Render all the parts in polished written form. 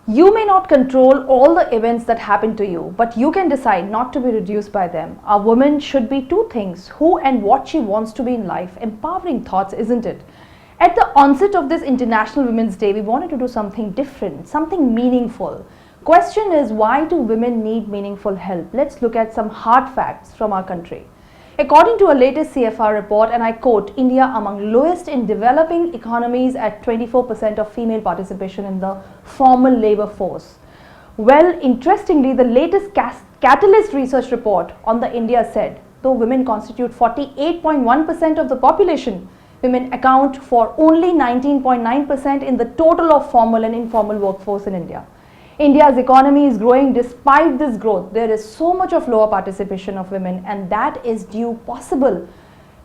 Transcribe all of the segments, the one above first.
You may not control all the events that happen to you, but you can decide not to be reduced by them. A woman should be two things: who and what she wants to be in life. Empowering thoughts, isn't it? At the onset of this International Women's Day, we wanted to do something different, something meaningful. Question is, why do women need meaningful help? Let's look at some hard facts from our country. According to a latest CFR report, and I quote, India among lowest in developing economies at 24% of female participation in the formal labor force. Well, interestingly, the latest Catalyst research report on the India said, though women constitute 48.1% of the population, women account for only 19.9% in the total of formal and informal workforce in India. India's economy is growing. Despite this growth, there is so much of lower participation of women, and that is due possible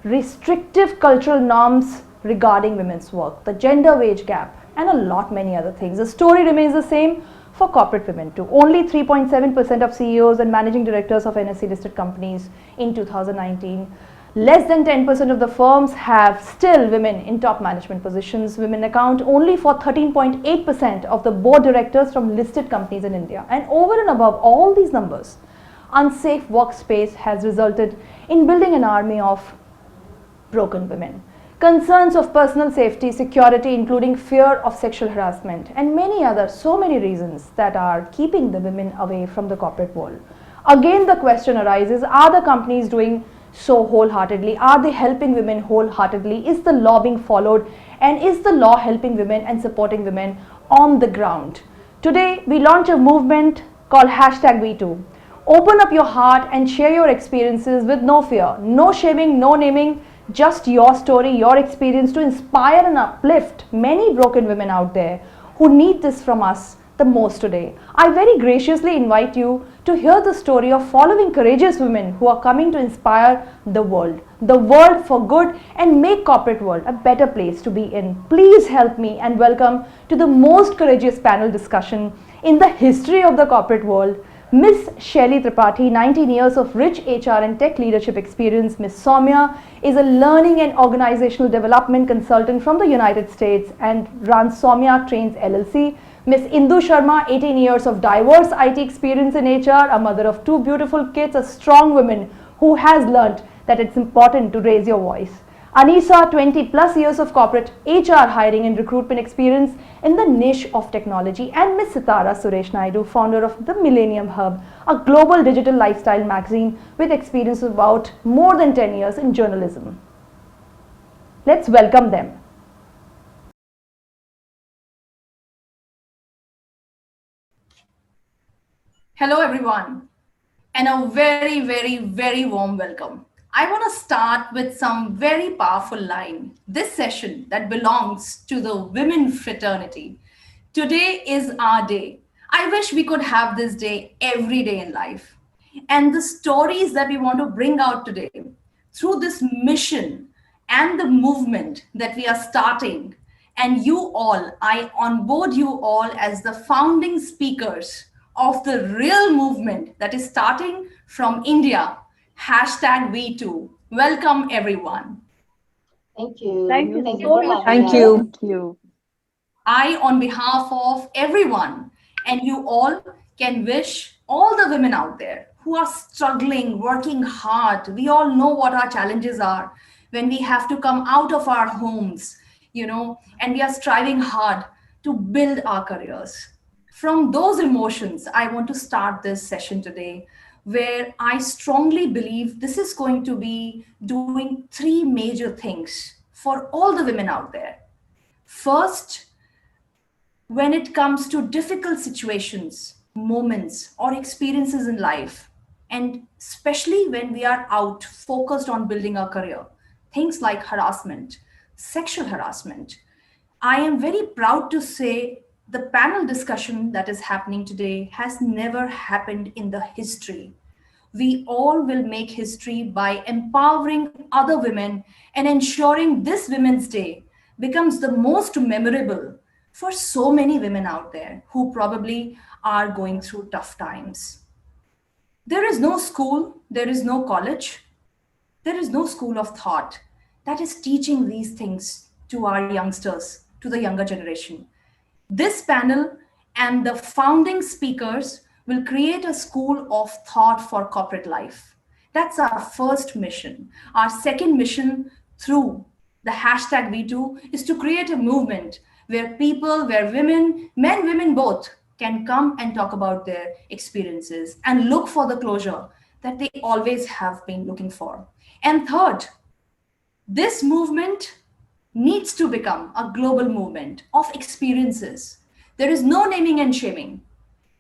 restrictive cultural norms regarding women's work, the gender wage gap, and a lot many other things. The story remains the same for corporate women too. Only 3.7% of CEOs and managing directors of NSE listed companies in 2019. Less than 10% of the firms have still women in top management positions. Women account only for 13.8% of the board directors from listed companies in India. And over and above all these numbers, unsafe workspace has resulted in building an army of broken women. Concerns of personal safety, security, including fear of sexual harassment, and many other, so many reasons that are keeping the women away from the corporate world. Again, the question arises, are the companies doing so wholeheartedly? Are they helping women wholeheartedly? Is the law being followed? And is the law helping women and supporting women on the ground? Today, we launch a movement called #WeToo. Open up your heart and share your experiences with no fear, no shaming, no naming, just your story, your experience to inspire and uplift many broken women out there who need this from us the most today. I very graciously invite you to hear the story of following courageous women who are coming to inspire the world for good, and make corporate world a better place to be in. Please help me and welcome to the most courageous panel discussion in the history of the corporate world, Miss Shelly Tripathi, 19 years of rich HR and tech leadership experience. Miss Soumya is a learning and organizational development consultant from the United States and runs Soumya Trains LLC. Miss Indu Sharma, 18 years of diverse IT experience in HR, a mother of two beautiful kids, a strong woman who has learned that it's important to raise your voice. Anisa, 20 plus years of corporate HR hiring and recruitment experience in the niche of technology. And Miss Sitara Suresh Naidu, founder of the Millennium Hub, a global digital lifestyle magazine with experience of about more than 10 years in journalism. Let's welcome them. Hello everyone, and a very, very, very warm welcome. I want to start with some very powerful line. This session that belongs to the women fraternity. Today is our day. I wish we could have this day every day in life. And the stories that we want to bring out today through this mission and the movement that we are starting, and you all, I onboard you all as the founding speakers of the real movement that is starting from India. #WeToo. Welcome everyone. Thank you. Thank you Thank you so for much. having Thank us. you. Thank you. I, on behalf of everyone, and you all, can wish all the women out there who are struggling, working hard. We all know what our challenges are when we have to come out of our homes, and we are striving hard to build our careers. From those emotions, I want to start this session today, where I strongly believe this is going to be doing three major things for all the women out there. First, when it comes to difficult situations, moments, or experiences in life, and especially when we are out focused on building our career, things like harassment, sexual harassment. I am very proud to say the panel discussion that is happening today has never happened in the history. We all will make history by empowering other women and ensuring this Women's Day becomes the most memorable for so many women out there who probably are going through tough times. There is no school, there is no college, there is no school of thought that is teaching these things to our youngsters, to the younger generation. This panel and the founding speakers will create a school of thought for corporate life. That's our first mission. Our second mission through the hashtag #We2 is to create a movement where people, where women, men, women both, can come and talk about their experiences and look for the closure that they always have been looking for. And third, this movement needs to become a global movement of experiences. There is no naming and shaming.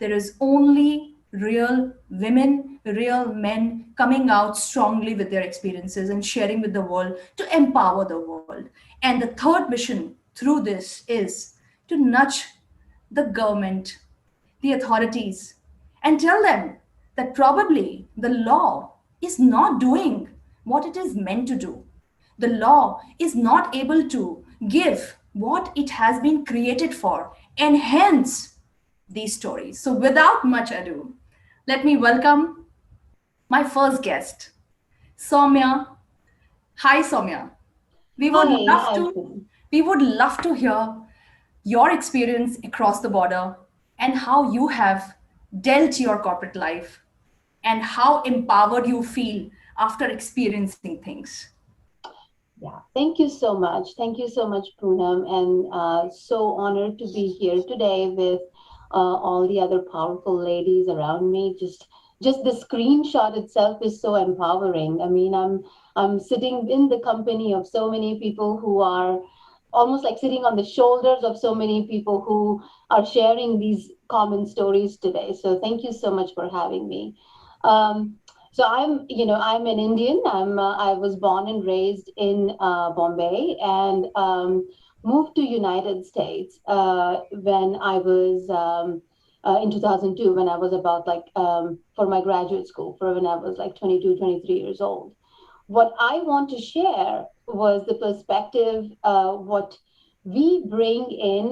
There is only real women, real men coming out strongly with their experiences and sharing with the world to empower the world. And the third mission through this is to nudge the government, the authorities, and tell them that probably the law is not doing what it is meant to do. The law is not able to give what it has been created for, and hence these stories. So, without much ado, let me welcome my first guest, Soumya. Hi, Soumya. We would Hi, love hi, to Poonam. we would love to hear your experience across the border and how you have dealt your corporate life and how empowered you feel after experiencing things. Yeah, thank you so much. Thank you so much, Poonam, and so honored to be here today with all the other powerful ladies around me. Just the screenshot itself is so empowering. I mean, I'm sitting in the company of so many people who are almost like sitting on the shoulders of so many people who are sharing these common stories today. So thank you so much for having me. Um, So I'm an Indian. I was born and raised in Bombay and moved to United States when I was in 2002 when I was about like for my graduate school for when I was like 22, 23 years old. What I want to share was the perspective, what we bring in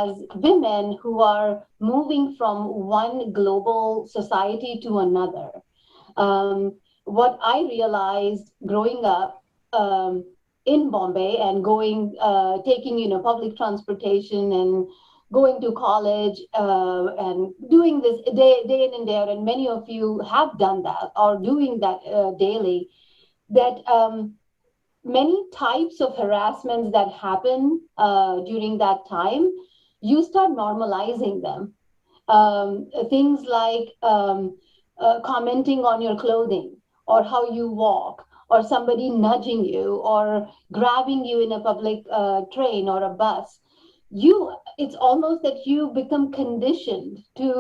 as women who are moving from one global society to another. What I realized growing up in Bombay and taking, public transportation and going to college and doing this day in and day out, and many of you have done that or doing that daily, that many types of harassments that happen during that time, you start normalizing them. Things like commenting on your clothing or how you walk, or somebody nudging you or grabbing you in a public train or a bus. It's almost that you become conditioned to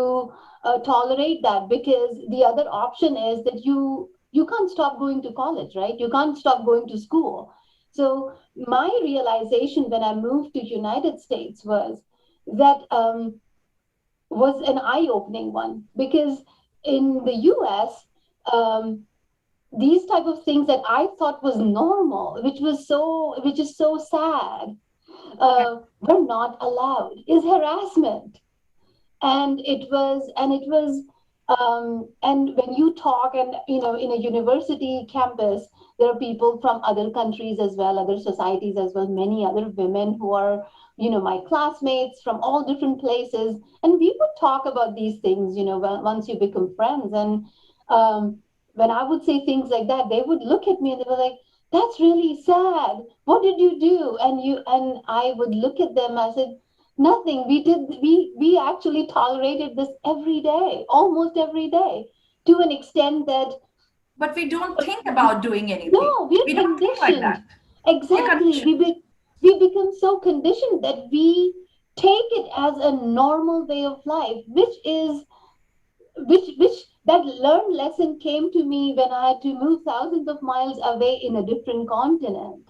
tolerate that, because the other option is that you can't stop going to college, right? You can't stop going to school. So my realization when I moved to United States that was an eye-opening one, because in the US, um, these type of things that I thought was normal, which is so sad, were not allowed. Is harassment, and when you talk, and in a university campus, there are people from other countries as well, other societies as well, many other women who are my classmates from all different places, and we would talk about these things once you become friends. And when I would say things like that, they would look at me and they were like, that's really sad, what did you do? And I would look at them. I said, nothing. We actually tolerated this every day, almost every day, to an extent that But we don't think about doing anything. no, we're We don't think like conditioned. that. We're Exactly. conditioned. We become so conditioned that we take it as a normal way of life, which that learned lesson came to me when I had to move thousands of miles away in a different continent.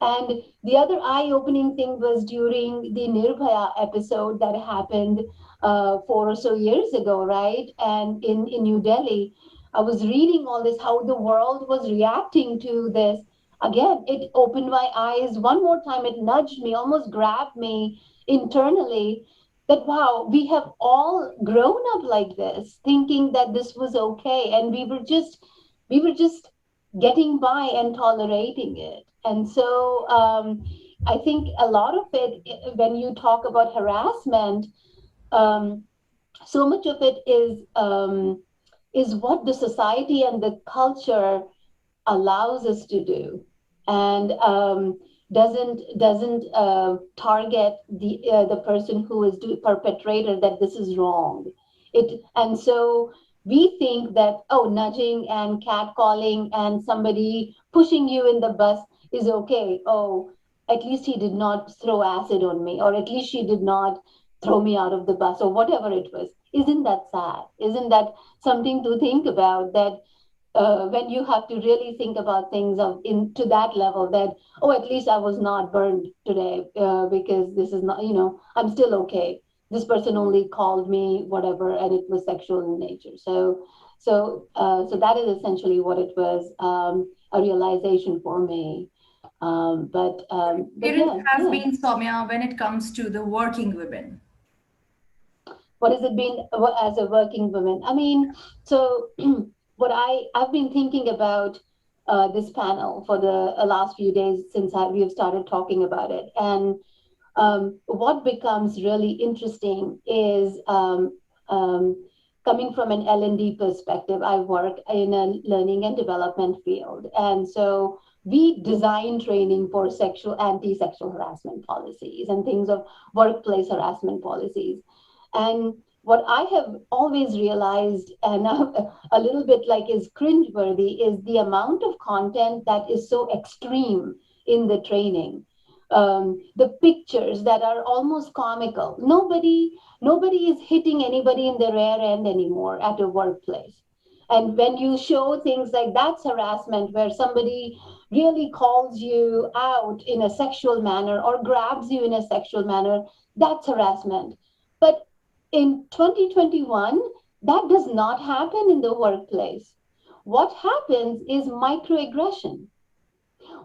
And the other eye-opening thing was during the Nirbhaya episode that happened 4 or so years ago, right? And in New Delhi, I was reading all this, how the world was reacting to this. Again, it opened my eyes one more time. It nudged me, almost grabbed me internally, that wow, we have all grown up like this, thinking that this was okay, and we were just getting by and tolerating it. And so I think a lot of it, when you talk about harassment, um, so much of it is what the society and the culture allows us to do, and doesn't target the person who is the perpetrator, that this is wrong. It and so we think that, oh, nudging and catcalling and somebody pushing you in the bus is okay. Oh, at least he did not throw acid on me, or at least she did not throw me out of the bus, or whatever it was. Isn't that sad? Isn't that something to think about? That when you have to really think about things of in to that level, that, oh, at least I was not burned today, because this is not, I'm still okay. This person only called me whatever, and it was sexual in nature. So that is essentially what it was, a realization for me. But Experience yeah, has yeah. been, Soumya, when it comes to the working women? What has it been as a working woman? I mean, so I've been thinking about this panel for the last few days since we've started talking about it, and what becomes really interesting is, coming from an L&D perspective. I work in a learning and development field, and so we design training for anti-sexual harassment policies and things of workplace harassment policies. And what I have always realized, and a little bit like is cringeworthy, is the amount of content that is so extreme in the training. The pictures that are almost comical. Nobody is hitting anybody in the rear end anymore at a workplace. And when you show things like that's harassment, where somebody really calls you out in a sexual manner or grabs you in a sexual manner, that's harassment. But in 2021, that does not happen in the workplace. What happens is microaggression.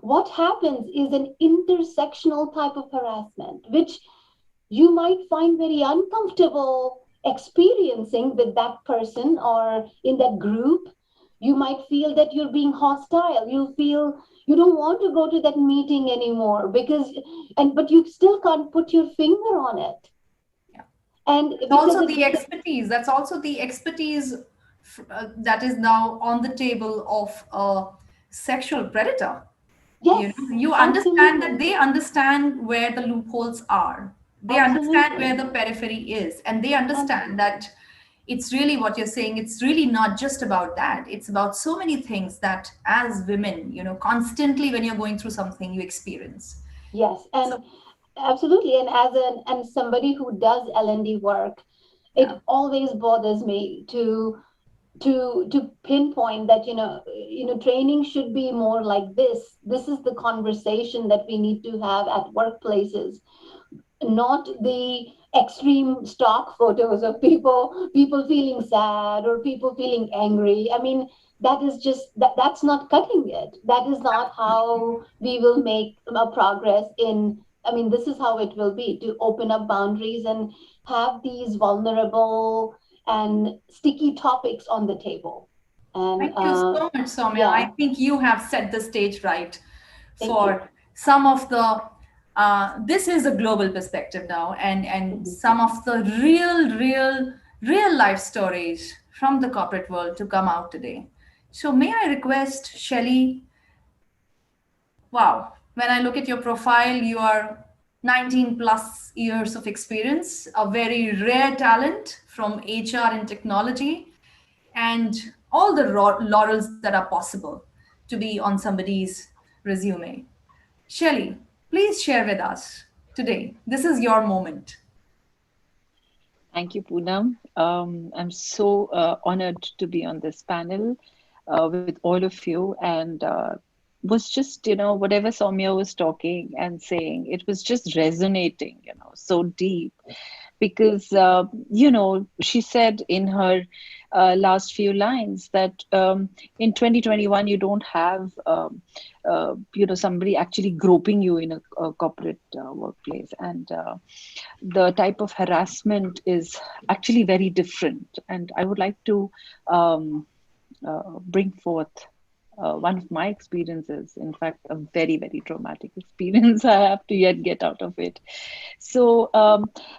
What happens is an intersectional type of harassment, which you might find very uncomfortable experiencing with that person or in that group. You might feel that you're being hostile. You feel you don't want to go to that meeting anymore but you still can't put your finger on it. Yeah. And That's because also it's the expertise. That's also the expertise that is now on the table of a sexual predator. yes, You understand that absolutely, they understand where the loopholes are. They understand where absolutely, the periphery is, and they understand absolutely. that it's really what you're saying. It's really not just about that. It's about so many things that as women, constantly when you're going through something, you experience. Yes, So, and absolutely. And somebody who does L&D work, yeah. it always bothers me to pinpoint that, training should be more like this. This is the conversation that we need to have at workplaces, not the extreme stock photos of people feeling sad or people feeling angry. I mean, that's not cutting it. That is not how we will make a progress in. I mean, this is how it will be, to open up boundaries and have these vulnerable and sticky topics on the table. And Thank you so much, Soumya. I yeah, think you have set the stage right thank you. for some of the. This is a global perspective now, and Mhm. some of the real life stories from the corporate world to come out today. So, may I request Shelley? Wow, when I look at your profile, you are 19 plus years of experience, a very rare talent from HR and technology, and all the laurels that are possible to be on somebody's resume. Shelley, please share with us today. This is your moment. Thank you, Poonam. I'm so honored to be on this panel with all of you. And was just, whatever Soumya was talking and saying, it was just resonating, so deep. Because, she said in her last few lines that in 2021, you don't have, somebody actually groping you in a corporate workplace. And the type of harassment is actually very different. And I would like to bring forth one of my experiences, in fact, a very, very traumatic experience. I have to yet get out of it. So,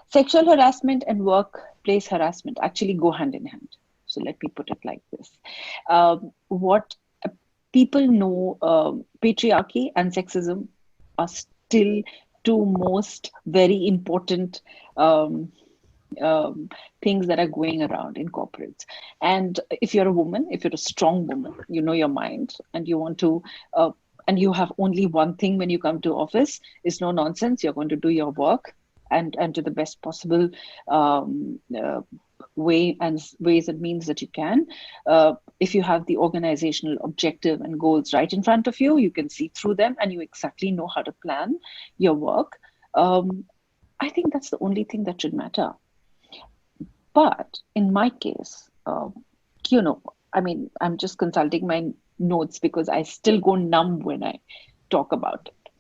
sexual harassment and workplace harassment actually go hand in hand. So, let me put it like this. What people know, patriarchy and sexism are still two most very important um, um, things that are going around in corporates. And if you're a woman, if you're a strong woman, you know your mind, and you want to, and you have only one thing when you come to office, is no nonsense. You're going to do your work and to the best possible um, uh, way and ways and means that you can. If you have the organizational objective and goals right in front of you, you can see through them and you exactly know how to plan your work. I think that's the only thing that should matter. But in my case, you know, I mean, I'm just consulting my notes because I still go numb when I talk about it.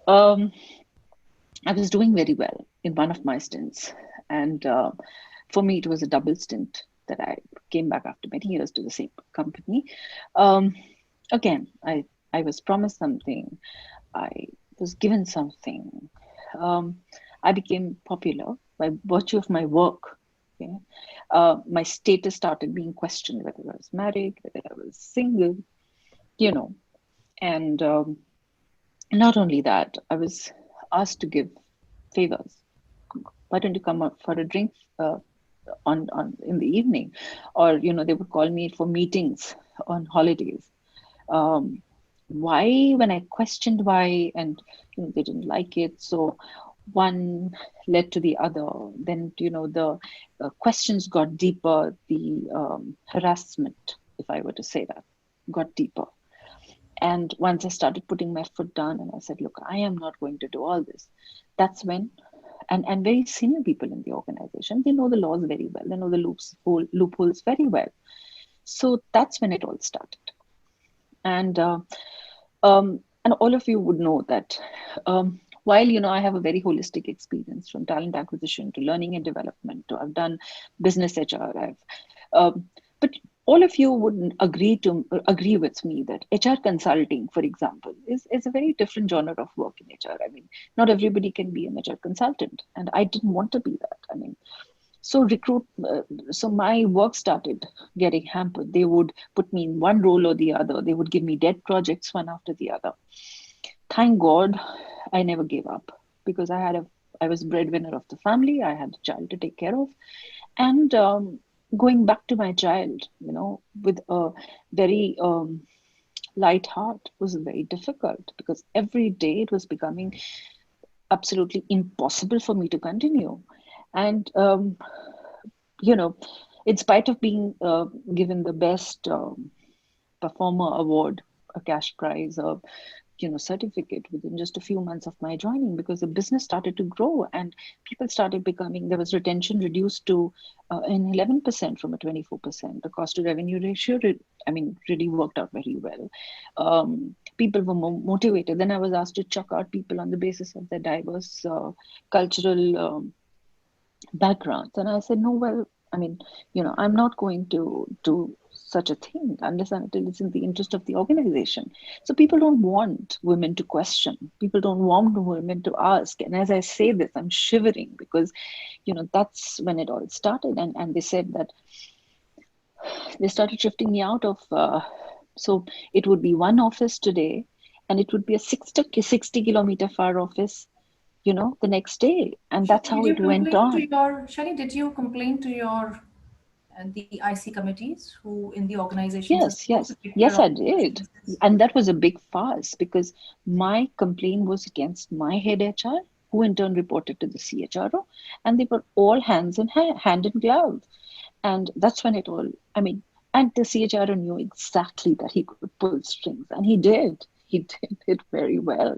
Um, I was doing very well in one of my stints. And for me, it was a double stint that I came back after many years to the same company. Um, again, I was promised something, I was given something. Um, I became popular by virtue of my work. Okay? My status started being questioned, whether I was married, whether I was single, you know. And not only that, I was asked to give favors. Why don't you come up for a drink on in the evening? Or they would call me for meetings on holidays. Um, why? When I questioned why, and they didn't like it, so one led to the other. Then the questions got deeper. The harassment, if I were to say that, got deeper. And once I started putting my foot down and I said, look, I am not going to do all this, that's when, and very senior people in the organization, they know the laws very well, they know the loopholes very well. So that's when it all started. And and all of you would know that while I have a very holistic experience, from talent acquisition to learning and development to I've done business HR, but all of you would agree with me that HR consulting, for example, is a very different genre of work in HR. I mean, not everybody can be an HR consultant, and I didn't want to be that. I mean, so my work started getting hampered. They would put me in one role or the other. They would give me dead projects one after the other. Thank God I never gave up, because I was breadwinner of the family. I had a child to take care of. And going back to my child, with a very light heart, was very difficult, because every day it was becoming absolutely impossible for me to continue. And in spite of being given the best performer award, a cash prize, a certificate within just a few months of my joining, because the business started to grow and people started becoming, there was retention reduced to an 11% from a 24%. The cost to revenue ratio, really worked out very well. People were more motivated. Then I was asked to chuck out people on the basis of their diverse cultural backgrounds. And I said, no, well, I'm not going to do such a thing unless and until it's in the interest of the organization. So people don't want women to question. People don't want women to ask. And as I say this, I'm shivering, because, that's when it all started. And they said that they started shifting me out of, so it would be one office today, and it would be a 60 kilometer far office the next day. And that's how it went on. Shani, did you complain to your the IC committees who in the organizations are Yes, supposed to yes, take care yes, of I such did. cases? And that was a big fuss, because my complaint was against my head HR, who in turn reported to the CHRO, and they were all hand in glove. And that's when it all, and the CHRO knew exactly that he could pull strings, and he did. He did it very well.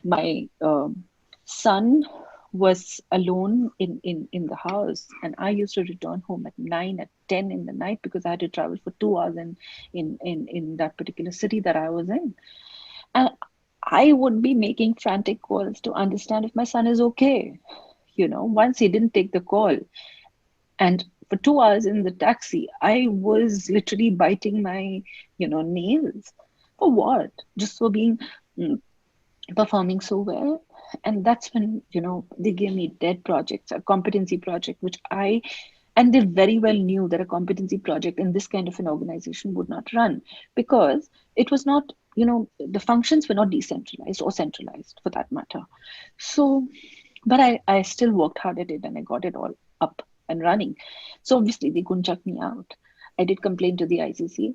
My son was alone in the house, and I used to return home at 9 at 10 in the night, because I had to travel for 2 hours in that particular city that I was in. And I would be making frantic calls to understand if my son is okay. Once he didn't take the call, and for 2 hours in the taxi, I was literally biting my, nails. For what? Just for being performing so well. And that's when, they gave me dead projects, a competency project, and they very well knew that a competency project in this kind of an organization would not run, because it was not, the functions were not decentralized or centralized for that matter. So, but I still worked hard at it and I got it all up and running. So obviously they couldn't chuck me out. I did complain to the ICC,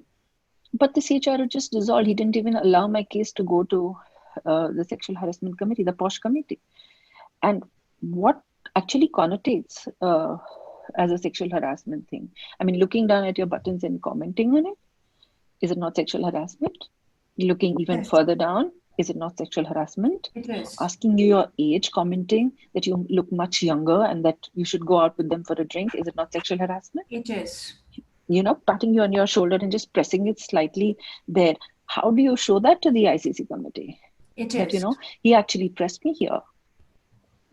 but the CHRO just dissolved. He didn't even allow my case to go to the sexual harassment committee, the POSH committee. And what actually connotates as a sexual harassment thing? I mean, looking down at your buttons and commenting on it, is it not sexual harassment? Looking even Yes, further down, is it not sexual harassment? it is. Asking you your age, commenting that you look much younger and that you should go out with them for a drink, is it not sexual harassment? It is. Patting you on your shoulder and just pressing it slightly there. How do you show that to the ICC committee? It That, is. he actually pressed me here.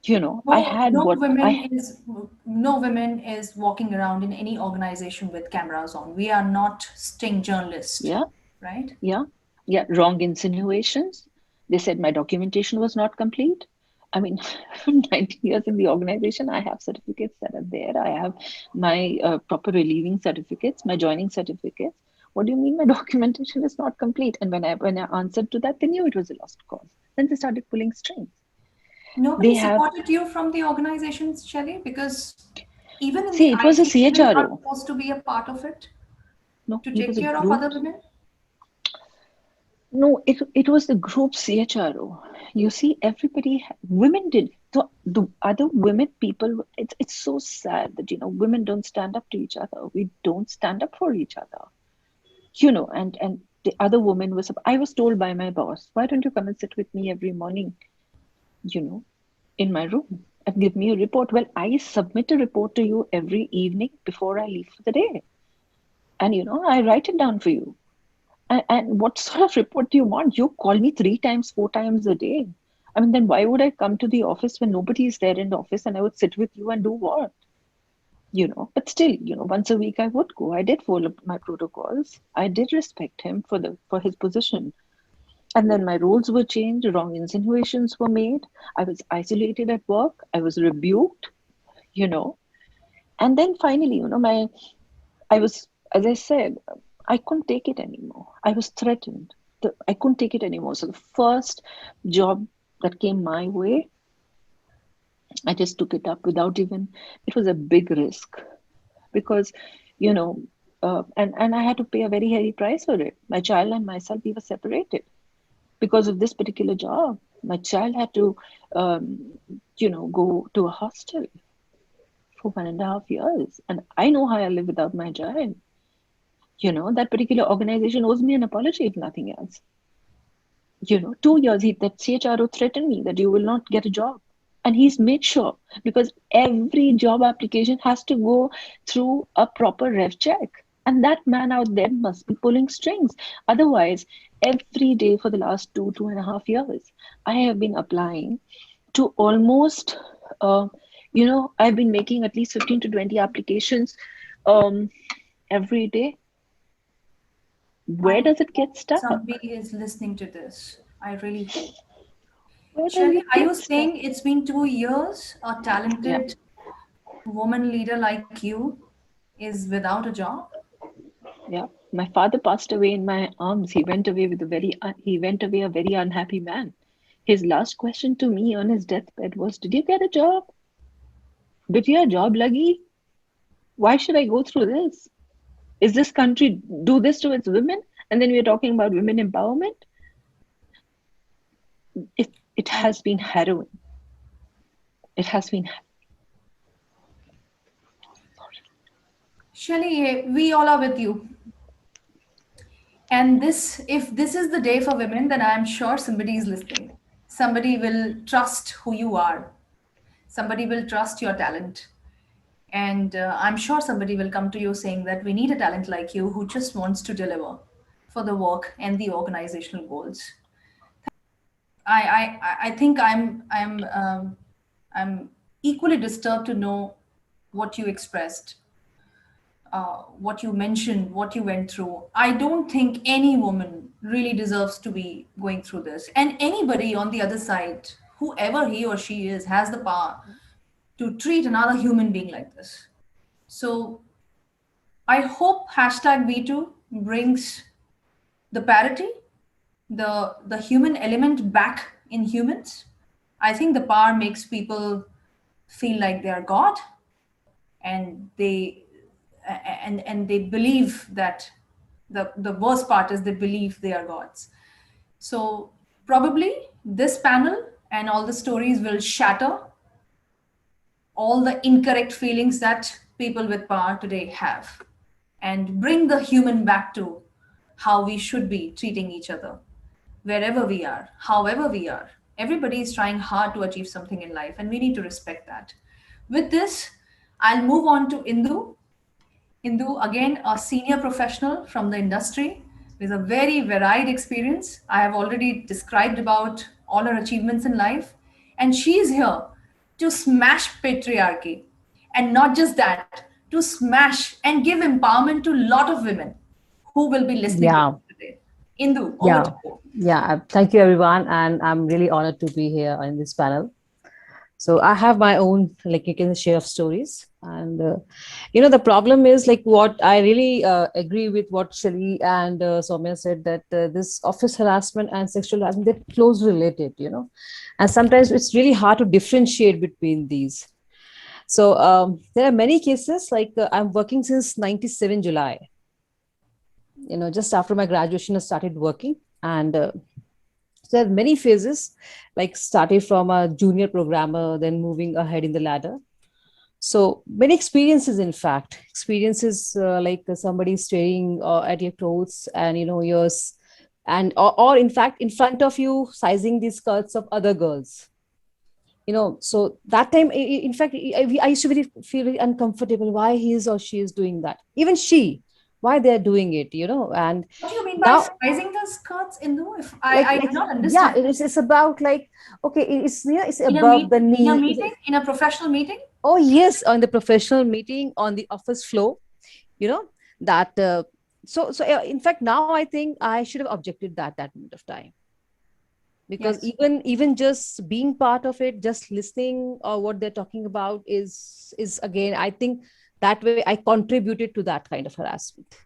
I No, had no what women I, is no women is walking around in any organization with cameras on. We are not sting journalists, yeah, right? yeah, yeah, wrong insinuations. They said my documentation was not complete. I mean, 19 years in the organization, I have certificates that are there. I have my proper relieving certificates, my joining certificates. What do you mean my documentation is not complete? And when I answered to that, they knew it was a lost cause. Then they started pulling strings. Nobody They have, supported you from the organizations, Shelley, because even in the see, it was a IT, women are CHRO. supposed to be a part of it No, to it take was a care of other group. women. No, it was the group CHRO. You see, women did. The other women, people, it's so sad that, women don't stand up to each other. We don't stand up for each other. And the other woman I was told by my boss, why don't you come and sit with me every morning, you know, in my room and give me a report? Well, I submit a report to you every evening before I leave for the day. And, I write it down for you. And what sort of report do you want? You call me 3 times, 4 times a day. I mean, then why would I come to the office when nobody is there in the office and I would sit with you and do what? But still, once a week I would go. I did follow my protocols. I did respect him for his position. And then my rules were changed, wrong insinuations were made. I was isolated at work. I was rebuked, you know. And then finally, I was, as I said, I couldn't take it anymore. I was threatened. I couldn't take it anymore. So the first job that came my way, I just took it up without even, it was a big risk because, you know, and I had to pay a very heavy price for it. My child and myself, we were separated because of this particular job. My child had to, go to a hostel for 1.5 years. And I know how I live without my child. That particular organization owes me an apology, if nothing else. 2 years, that CHRO threatened me that you will not get a job. And he's made sure, because every job application has to go through a proper rev check. And that man out there must be pulling strings. Otherwise, every day for the last 2.5 years, I have been applying to almost, I've been making at least 15 to 20 applications every day. Where I does it get hope stuck? somebody is listening to this. I really hope. Where does Shelley, it are you get stuck? saying it's been 2 years? A Yeah. talented woman leader like you is without a job? Yeah, my father passed away in my arms. He went away a very unhappy man. His last question to me on his deathbed was, "Did you get a job? Did your job lagi? Why should I go through this? Is this country do this to its women?" And then we're talking about women empowerment. It I, has been harrowing. It has been. Shelley, we all are with you. And this, if this is the day for women, then I'm sure somebody is listening. Somebody will trust who you are. Somebody will trust your talent. And I'm sure somebody will come to you saying that we need a talent like you who just wants to deliver for the work and the organizational goals. I think I'm equally disturbed to know what you expressed. what you mentioned, what you went through. I don't think any woman really deserves to be going through this. And anybody on the other side, whoever he or she is, has the power to treat another human being like this. So I hope hashtag #MeToo brings the parity, the human element back in humans. I think the power makes people feel like they are God, and they believe that the worst part is they believe they are gods. So probably this panel and all the stories will shatter all the incorrect feelings that people with power today have and bring the human back to how we should be treating each other wherever we are, however we are. Everybody is trying hard to achieve something in life, and we need to respect that. With this, I'll move on to Indu. Indu, again, a senior professional from the industry with a very varied experience. I have already described about all her achievements in life, and she is here to smash patriarchy. And not just that, to smash and give empowerment to a lot of women who will be listening to Yeah, us today. Indu, over to yeah, you. yeah. Thank you, everyone. And I'm really honored to be here in this panel. So I have my own, like you can share of stories. And, the problem is like what I really agree with what Shali and Soumya said that this office harassment and sexual harassment, they're closely related. And sometimes it's really hard to differentiate between these. So there are many cases like I'm working since 97 July. Just after my graduation, I started working. And so there are many phases, like starting from a junior programmer, then moving ahead in the ladder. So many experiences, in fact, experiences like somebody staring at your clothes and, yours, and or in fact, in front of you, sizing the skirts of other girls. So that time, in fact, I used to feel very uncomfortable. Why he is or she is doing that? Even she, why they're doing it. And What do you mean by now, sizing the skirts, Indu? If like I like did not yeah, understand. it's about like, okay, it's In a above the in a knee. meeting, in a professional meeting? Oh yes, on the professional meeting, on the office floor, you know that so in fact, now I think I should have objected that moment of time, because Yes. even just being part of it, just listening or what they're talking about is again, I think that way I contributed to that kind of harassment.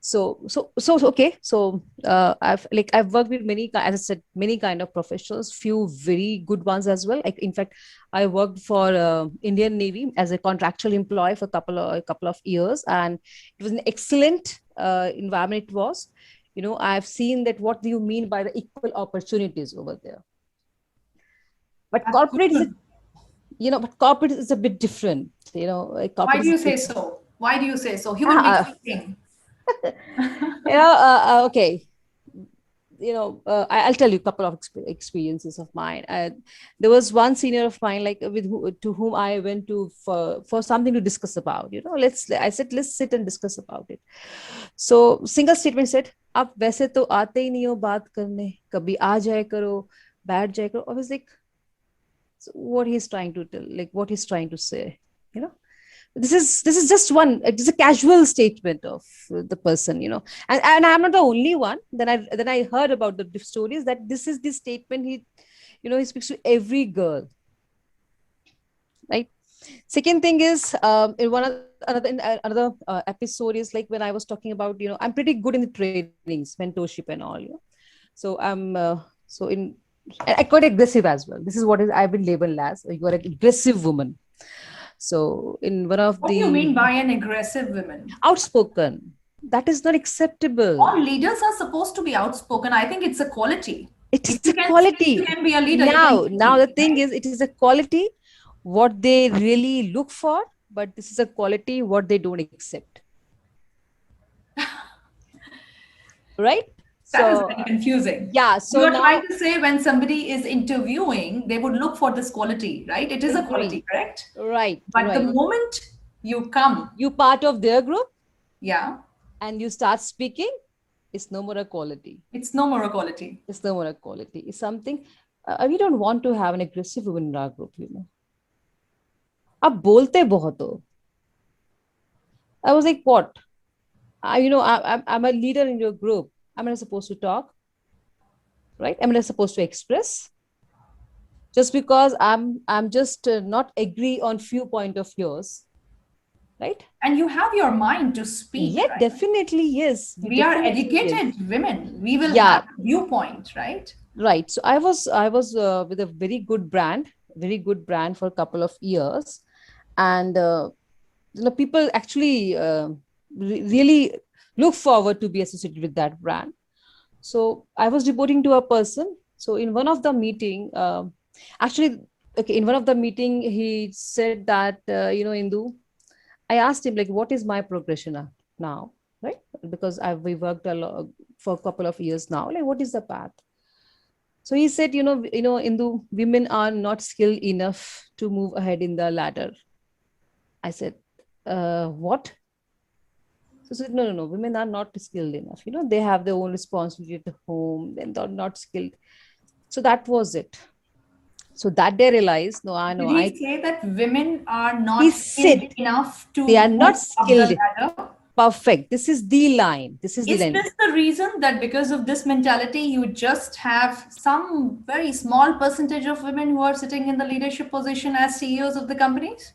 So okay, so I've worked with many, as I said, many kind of professionals, few very good ones as well. Like, in fact, I worked for Indian Navy as a contractual employee for a couple of years, and it was an excellent environment. It was, I've seen that what do you mean by the equal opportunities over there. But That's corporate is good. but corporate is a bit different. Why Corporate do is you a say bit. so? Why do you say so? Human beings Uh, thinking. okay, I'll tell you a couple of experiences of mine. There was one senior of mine, like to whom I went to for something to discuss about. I said, let's sit and discuss about it. So single statement said, "आप वैसे तो आते ही नहीं हो बात करने, कभी आ जाया करो, बैठ जाया करो." I was like, so what he's trying to tell, like what he's trying to say, you know this is just one, it's a casual statement of the person, and I'm not the only one. Then I heard about the stories that this is the statement he speaks to every girl, right? Second thing is, in one of another episode is like when I was talking about, I'm pretty good in the trainings, mentorship and all. So I'm so in I quite aggressive as well. This is what is I've been labeled as, you are an aggressive woman. So in one of What do you the mean by an aggressive woman? outspoken, that is not acceptable. All leaders are supposed to be outspoken. I think it's a quality. It If is you a can speak, you quality. can be a leader, you can Now lead, the thing right? is, it is a quality what they really look for, but this is a quality what they don't accept, right? That is So very confusing. yeah, You so are trying now to say when somebody is interviewing, they would look for this quality, right? It is a quality, agree, correct? right, But the right. moment you come, You part of their group yeah, and you start speaking, it's no more a quality. it's no more a quality. It's no more a quality. It's something we don't want to have an aggressive woman in our group. आप बोलते बहुत हो, I was like, what? I'm a leader in your group. Am I supposed to talk? Right? Am I supposed to express? Just because I'm just not agree on few point of yours, right? And you have your mind to speak, Yeah, right? definitely yes. We are Definitely yes. educated women. We will Yeah, have a viewpoint, right? right. So I was with a very good brand for a couple of years, and people actually really look forward to be associated with that brand. So I was reporting to a person. So in one of the meeting, actually, okay, in one of the meeting, he said that Indu. I asked him like, what is my progression now, right? Because we worked a lot for a couple of years now. Like, what is the path? So he said, Indu, women are not skilled enough to move ahead in the ladder. I said, what? So he said, no, no, no, women are not skilled enough. They have their own responsibility at home, and they're not skilled. So that was it. So that day I realized, no, I Did know. he say that women are He not skilled said enough they to are move not up the skilled. ladder? Perfect. This is the line. This is the Is line. this the reason that because of this mentality, you just have some very small percentage of women who are sitting in the leadership position as CEOs of the companies?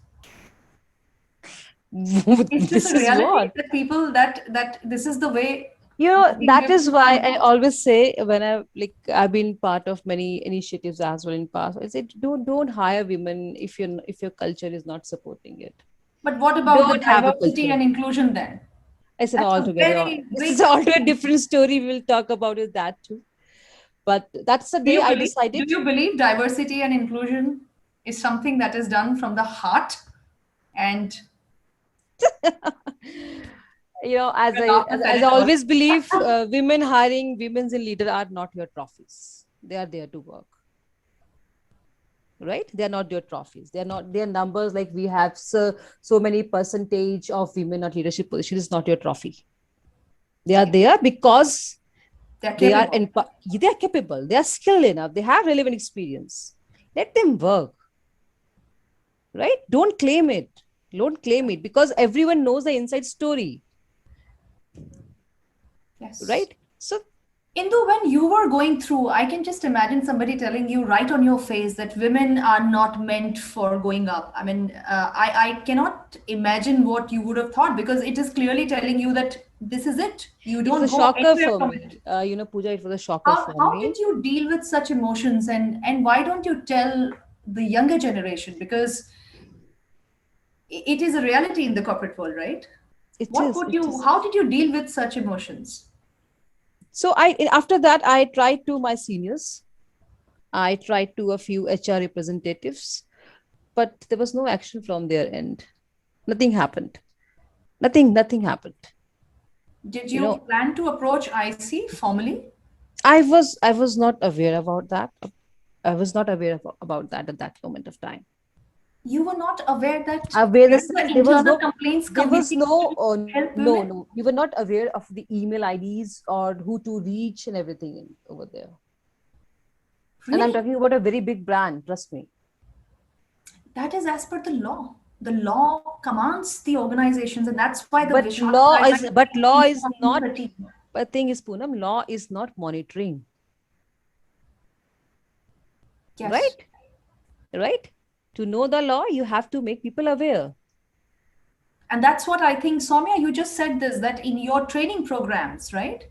Is this This a is reality what. that people that this is the way working That is women why are I moved? always say, when I've been part of many initiatives as well in past, I said, don't hire women if your culture is not supporting it. But what about the Don't have a diversity culture. and inclusion then? It's an That's a altogether, very this is big altogether thing. different story. We'll talk about it, that too. But that's the Do day you I believe do decided. you believe diversity and inclusion is something that is done from the heart and As your I laugh as, has said as it I all? always believe, women hiring women's in leader are not your trophies. They are there to work, right? They are not your trophies. They are not their numbers. Like, we have so many percentage of women at leadership position is not your trophy. They are Right. there because They're they are capable. they are capable. They are skilled enough. They have relevant experience. Let them work, right? Don't claim it. Don't claim it, because everyone knows the inside story, Yes. right? So Indu, when you were going through, I can just imagine somebody telling you right on your face that women are not meant for going up. I mean, I cannot imagine what you would have thought because it is clearly telling you that this is it. You it was don't a go shocker anywhere for from me. it. Pooja, it was a shocker for How me. did you deal with such emotions and why don't you tell the younger generation? Because it is a reality in the corporate world, right? It is. It is. How did you deal with such emotions? So after that, I tried to my seniors. I tried to a few HR representatives, but there was no action from their end. Nothing happened. Nothing happened. Did You you know, plan to approach IC formally? I was not aware about that. I was not aware about that at that moment of time. You were not aware that Aware there the is an sense internal complaints there was committee no to help no women? no. We were not aware of the email IDs or who to reach and everything over there. And I'm Really? talking about a very big brand. Trust me. That is as per the law. The law commands the organizations, and that's why the But Vishwas law is guidelines but came law in is not. 2013. But thing is, Poonam, law is not monitoring, Yes. right? Right? To know the law, you have to make people aware. And that's what I think, Soumya, you just said this that in your training programs, right?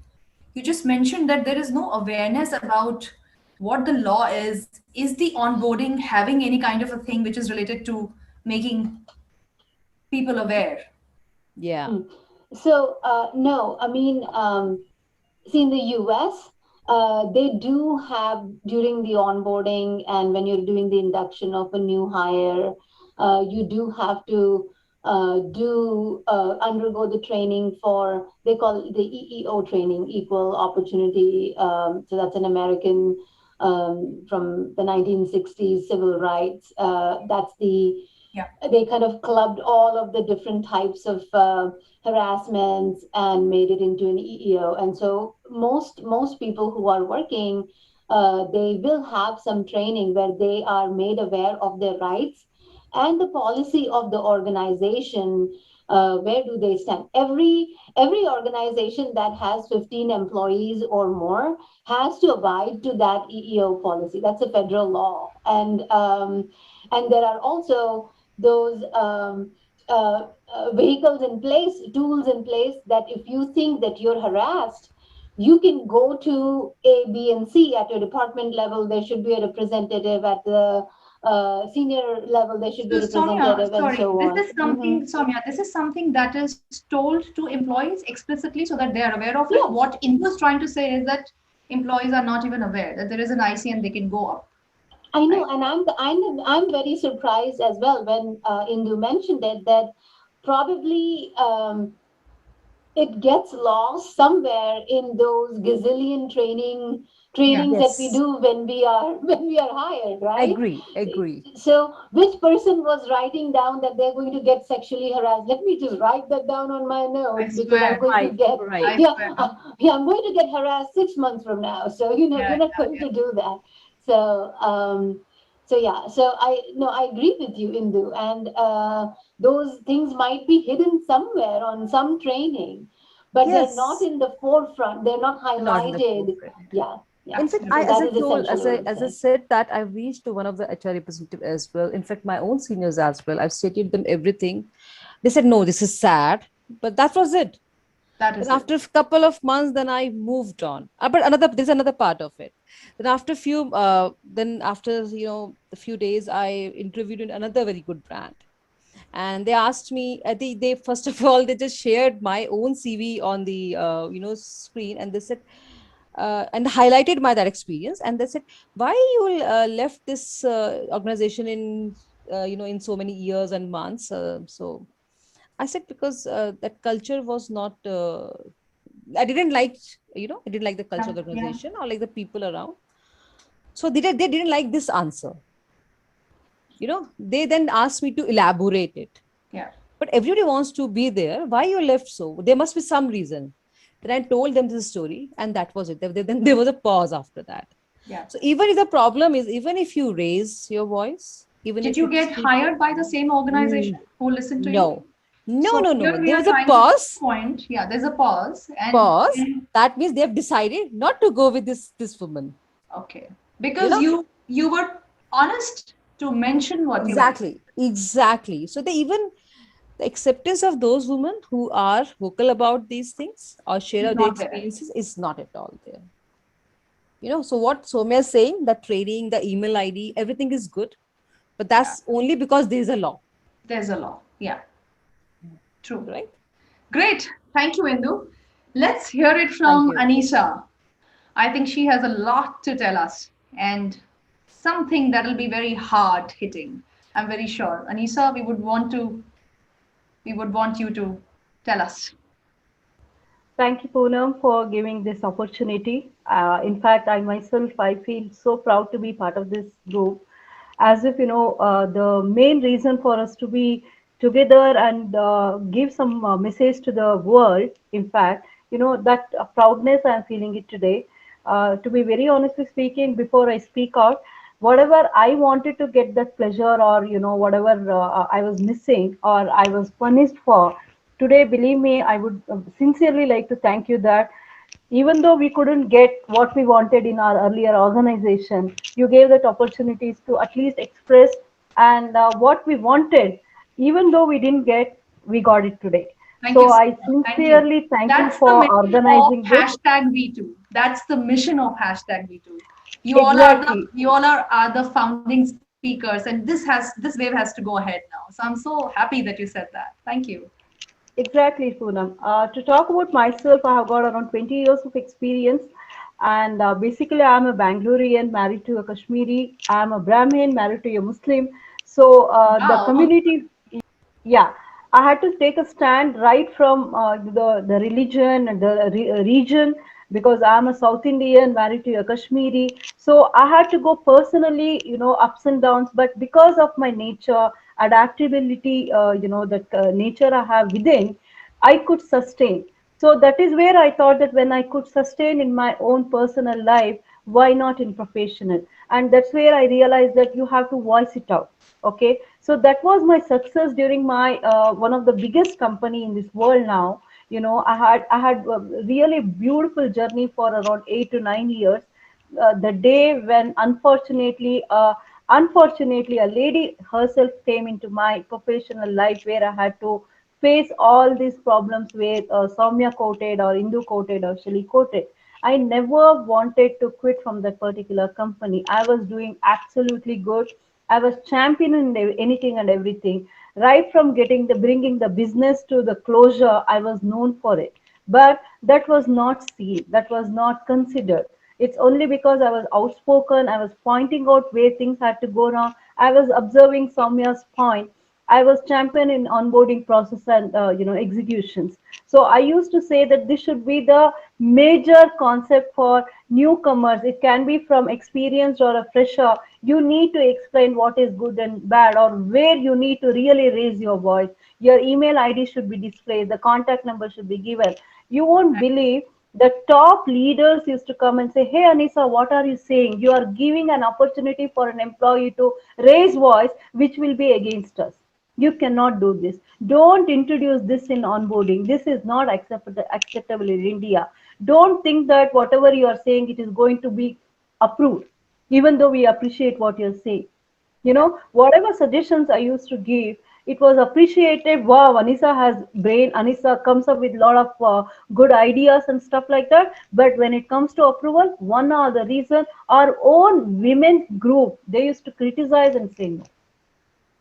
You just mentioned that there is no awareness about what the law is. Is the onboarding having any kind of a thing which is related to making people aware? Yeah. Mm. So, no, I mean, see, in the US, they do have during the onboarding and when you're doing the induction of a new hire, you do have to undergo the training for, they call it the EEO training, Equal Opportunity. So that's an American from the 1960s civil rights. That's Yeah. they kind of clubbed all of the different types of harassments and made it into an EEO. And so most people who are working, they will have some training where they are made aware of their rights and the policy of the organization where do they stand? Every organization that has 15 employees or more has to abide to that EEO policy. That's a federal law, and there are also those vehicles in place, tools in place, that if you think that you're harassed, you can go to A, B, and C at your department level. There should be a representative at the senior level. There should be So a Soumya, representative, and sorry, so on. this is something, Soumya, this is something that is told to employees explicitly so that they are aware of it. Yes, What Indu is trying to say is that employees are not even aware that there is an IC and they can go up, I know, right? and I'm very surprised as well when Indu mentioned it, that probably it gets lost somewhere in those gazillion Yeah. trainings that we Yes, do when we are when we are hired, right? agree, agree. So which person was writing down that they're going to get sexually harassed? Let me just write that down on my I notes, because I'm swear. going to Right, get, right. I yeah, swear. yeah, I'm going to get harassed 6 months from now. So you're Yeah, not yeah, going yeah. to do that. So so yeah, so I agree with you, Indu, and those things might be hidden somewhere on some training, but they're not Yes, in the forefront. They're not not in the highlighted. forefront. Yeah, yeah. In fact, So Absolutely. that as I is told, essentially what I'm as I saying. said that I've reached to one of the HR representative as well. In fact, my own seniors as well. I've stated them everything. They said, no, this is sad, but that was it. That Then is it. after a couple of months, then I moved on. But there's another part of it. Then after a few days, I interviewed in another very good brand, and they asked me. They first of all they just shared my own CV on the screen, and they said and highlighted my that experience, and they said, why you left this organization in in so many years and months. So I said, because that culture was not. I didn't like, I didn't like the culture Yeah, of the yeah, organization or like the people around. So they didn't like this answer. They then asked me to elaborate it. yeah, But everybody wants to be there. Why you left so? There must be some reason. Then I told them this story, and that was it. Then there was a pause after that. yeah. So even if the problem is, even if you raise your voice, even Did if you you get speak up, hired by the same mm, organization who listened to you? no, no, So no, here no. we There are was a trying to make pause. a point. Yeah, there's a pause. Pause. And That means they have decided not to go with this woman. okay. You Because know you were honest to mention what you went exactly, exactly. So they even the acceptance of those women who are vocal about these things or through. share It's their not there. experiences is not at all there. So what Somya is saying, the training, the email ID, everything is good, but Yeah. that's only because there is a law, There's a law. Yeah, true. right? Great. Thank you, Indu. Let's hear it Thank from you. Anisha. I think she has a lot to tell us and something that'll be very hard hitting. I'm very sure. Anisha, we would want you to tell us. Thank you, Poonam, for giving this opportunity. In fact, I feel so proud to be part of this group. As if, the main reason for us to be together and give some message to the world, in fact, that proudness I'm feeling it today. To be very honestly speaking, before I speak out, whatever I wanted to get that pleasure, or, whatever I was missing or I was punished for, today, believe me, I would sincerely like to thank you that even though we couldn't get what we wanted in our earlier organization, you gave that opportunities to at least express, and what we wanted, even though we didn't get, we got it today. Thank you So so I much. Thank you. sincerely thank you That's the for mission of organizing this. hashtag V2. That's the mission of hashtag V2. Exactly. Are the founding speakers, and this wave has to go ahead now. So I'm so happy that you said that. Thank you. Exactly, Poonam. To talk about myself, I have got around 20 years of experience. And basically, I'm a Bangalorean married to a Kashmiri. I'm a Brahmin married to a Muslim. So the Wow. community, yeah, I had to take a stand right from the religion and the region, because I'm a South Indian married to a Kashmiri. So I had to go personally, ups and downs, but because of my nature, adaptability, that nature I have within, I could sustain. So that is where I thought that when I could sustain in my own personal life, why not in professional? And that's where I realized that you have to voice it out. Okay, so that was my success during my one of the biggest company in this world now. I had a really beautiful journey for around 8 to 9 years. The day when unfortunately a lady herself came into my professional life, where I had to face all these problems with Soumya quoted or Indu quoted or Shali quoted. I never wanted to quit from that particular company. I was doing absolutely good. I was championing anything and everything. Right from getting the bringing the business to the closure, I was known for it. But that was not seen. That was not considered. It's only because I was outspoken. I was pointing out where things had to go wrong. I was observing Soumya's point. I was champion in onboarding process and executions. So I used to say that this should be the major concept for newcomers. It can be from experienced or a fresher. You need to explain what is good and bad, or where you need to really raise your voice. Your email ID should be displayed. The contact number should be given. You won't believe the top leaders used to come and say, "Hey, Anisa, what are you saying? You are giving an opportunity for an employee to raise voice, which will be against us. You cannot do this. Don't introduce this in onboarding. This is not acceptable in India. Don't think that whatever you are saying, it is going to be approved, even though we appreciate what you're saying." Whatever suggestions I used to give, it was appreciated. Wow, Anisa has brain. Anisa comes up with a lot of good ideas and stuff like that. But when it comes to approval, one or the reason, our own women group, they used to criticize and say no.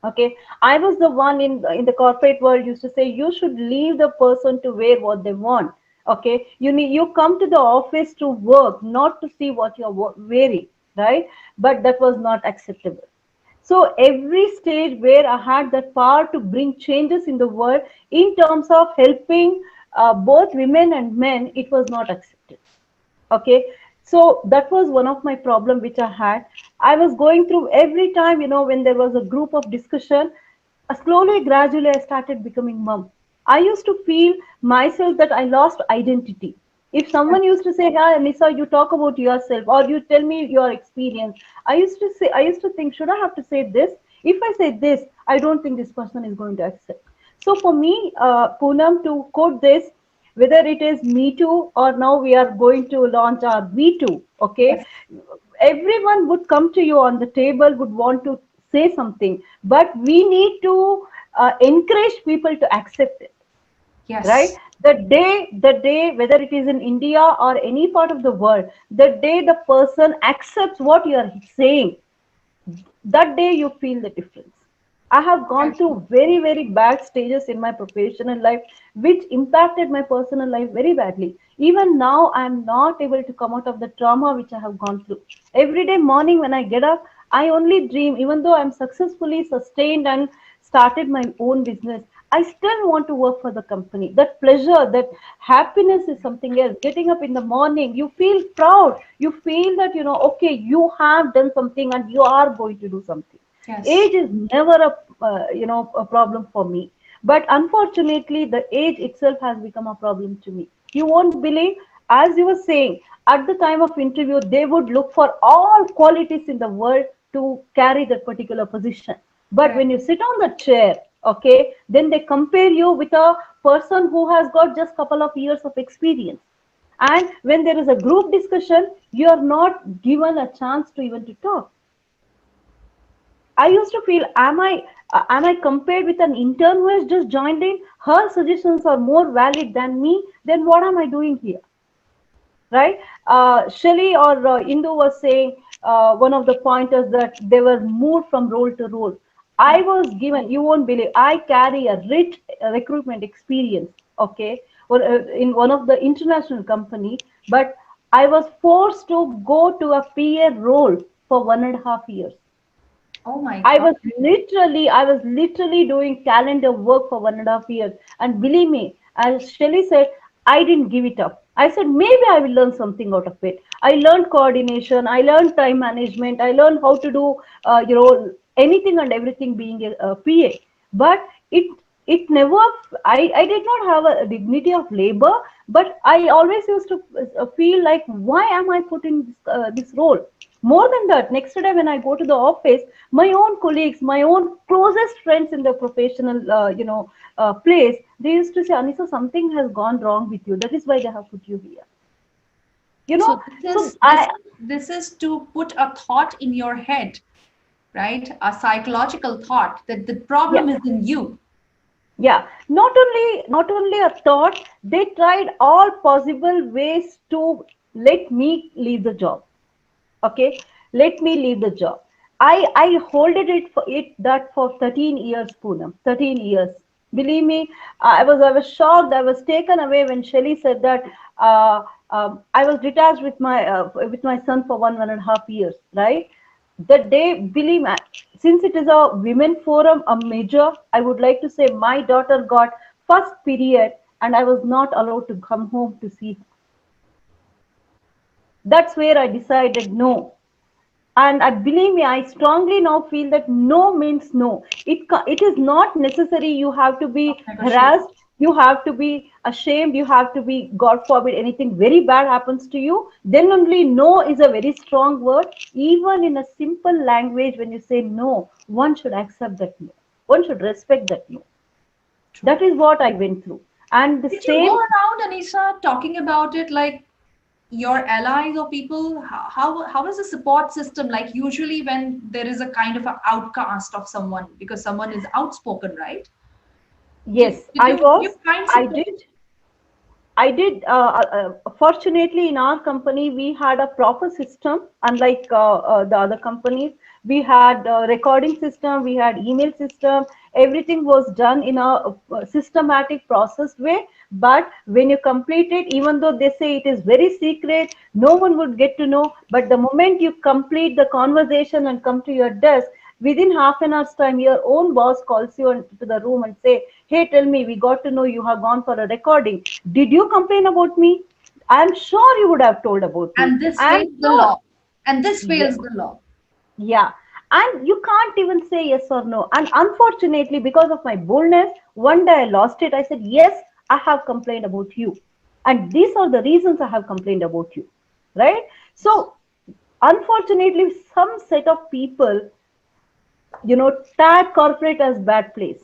Okay, I was the one in the corporate world used to say you should leave the person to wear what they want. Okay, you come to the office to work, not to see what you're wearing, right? But that was not acceptable. So every stage where I had that power to bring changes in the world in terms of helping both women and men, it was not accepted. Okay, so that was one of my problem which I had. I was going through every time, when there was a group of discussion, slowly gradually I started becoming mum. I used to feel myself that I lost identity. If someone used to say, "Hi Anissa, you talk about yourself or you tell me your experience," I used to think, should I have to say this? If I say this, I don't think this person is going to accept. So for me, Poonam, to quote this, whether it is Me Too or now we are going to launch our We Too, okay? Yes. Everyone would come to you on the table, would want to say something, but we need to encourage people to accept it, right? Yes. The day, whether it is in India or any part of the world, the day the person accepts what you are saying, that day you feel the difference. I have gone through very, very bad stages in my professional life, which impacted my personal life very badly. Even now, I am not able to come out of the trauma which I have gone through. Every day morning when I get up, I only dream, even though I'm successfully sustained and started my own business, I still want to work for the company. That pleasure, that happiness is something else. Getting up in the morning, you feel proud. You feel that, okay, you have done something and you are going to do something. Yes. Age is never a problem for me, but unfortunately the age itself has become a problem to me. You won't believe, as you were saying, at the time of interview they would look for all qualities in the world to carry that particular position, but Correct. when you sit on the chair, okay, then they compare you with a person who has got just couple of years of experience. And when there is a group discussion, you are not given a chance to even to talk. I used to feel, am I compared with an intern who has just joined in? Her suggestions are more valid than me. Then what am I doing here, right? Shelley or Indu was saying one of the pointers that they were moved from role to role. I was given, you won't believe, I carry a rich recruitment experience. Okay, well, in one of the international company, but I was forced to go to a PA role for 1.5 years. Oh my I God. was literally doing calendar work for 1.5 years. And believe me, as Shelly said, I didn't give it up. I said, maybe I will learn something out of it. I learned coordination. I learned time management. I learned how to do, anything and everything being a PA. But it it never, I did not have a dignity of labor, but I always used to feel like, why am I put in this role? More than that, next day when I go to the office, my own colleagues, my own closest friends in the professional, place, they used to say, Anisa, something has gone wrong with you. That is why they have put you here. You So know, this so is this is to put a thought in your head, right? A psychological thought that the yeah. problem is in you. Yeah, not only a thought, they tried all possible ways to let me leave the job. Okay, let me leave the job. I holded it that for 13 years, Poonam. 13 years. Believe me, I was shocked. I was taken away when Shelley said that I was detached with my son for 1.5 years. Right, that day, believe me, since it is a women forum, a major, I would like to say my daughter got first period, and I was not allowed to come home to see her. That's where I decided no. And I believe me, I strongly now feel that no means no. It is not necessary you have to be Not negotiable. harassed, you have to be ashamed, you have to be, God forbid, anything very bad happens to you, then only no is a very strong word. Even in a simple language, when you say no, one should accept that no, one should respect that no. True. That is what I went through. And the Did you go same, around, Anisa, talking about it like your allies or people? How is the support system like usually when there is a kind of an outcast of someone because someone is outspoken, right? yes, Did you find I support? did. I did. Fortunately, in our company, we had a proper system. Unlike the other companies, we had a recording system, we had email system. Everything was done in a systematic, processed way. But when you complete it, even though they say it is very secret, no one would get to know. But the moment you complete the conversation and come to your desk, within half an hour's time, your own boss calls you into the room and say, hey, tell me, we got to know you have gone for a recording. Did you complain about me? I'm sure you would have told about me. And this I'm fails the sure. law. And this Yes. fails the law. Yeah. And you can't even say yes or no. And unfortunately, because of my boldness, one day I lost it. I said, yes, I have complained about you. And these are the reasons I have complained about you. Right? So, unfortunately, some set of people, tag corporate as bad place.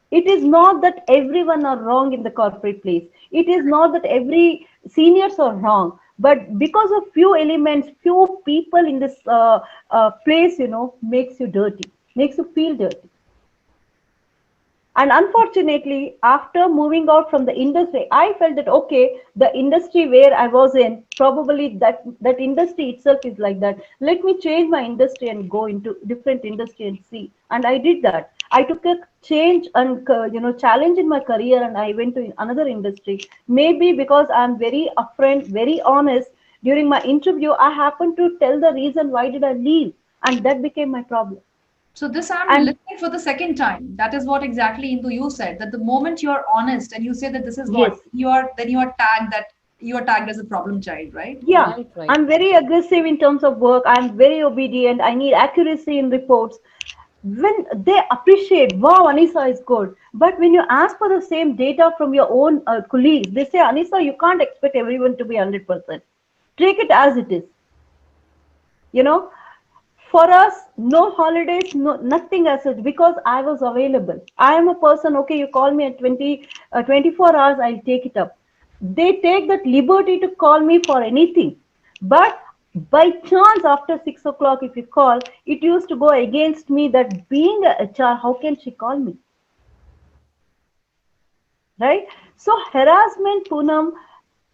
It is not that everyone are wrong in the corporate place. It is not that every seniors are wrong, but because of few elements, few people in this place, makes you dirty, makes you feel dirty. And unfortunately, after moving out from the industry, I felt that okay, the industry where I was in, probably that industry itself is like that. Let me change my industry and go into different industry and see. And I did that. I took a change and challenge in my career, and I went to another industry. Maybe because I'm very upfront, very honest. During my interview, I happened to tell the reason why did I leave, and that became my problem. So this I'm And listening for the second time. That is what exactly Indu you said, that the moment you're honest and you say that this is what yes, you are, then you are tagged as a problem child, right? yeah, Right, right. I'm very aggressive in terms of work. I'm very obedient. I need accuracy in reports. When they appreciate, wow, Anisa is good. But when you ask for the same data from your own colleagues, they say, Anisa, you can't expect everyone to be 100%. Take it as it is. You know, for us, no holidays, no nothing as such, because I was available. I am a person, okay, you call me at 24 hours, I'll take it up. They take that liberty to call me for anything. But by chance, after 6 o'clock, if you call, it used to go against me that being a HR, how can she call me? Right? So harassment, Poonam,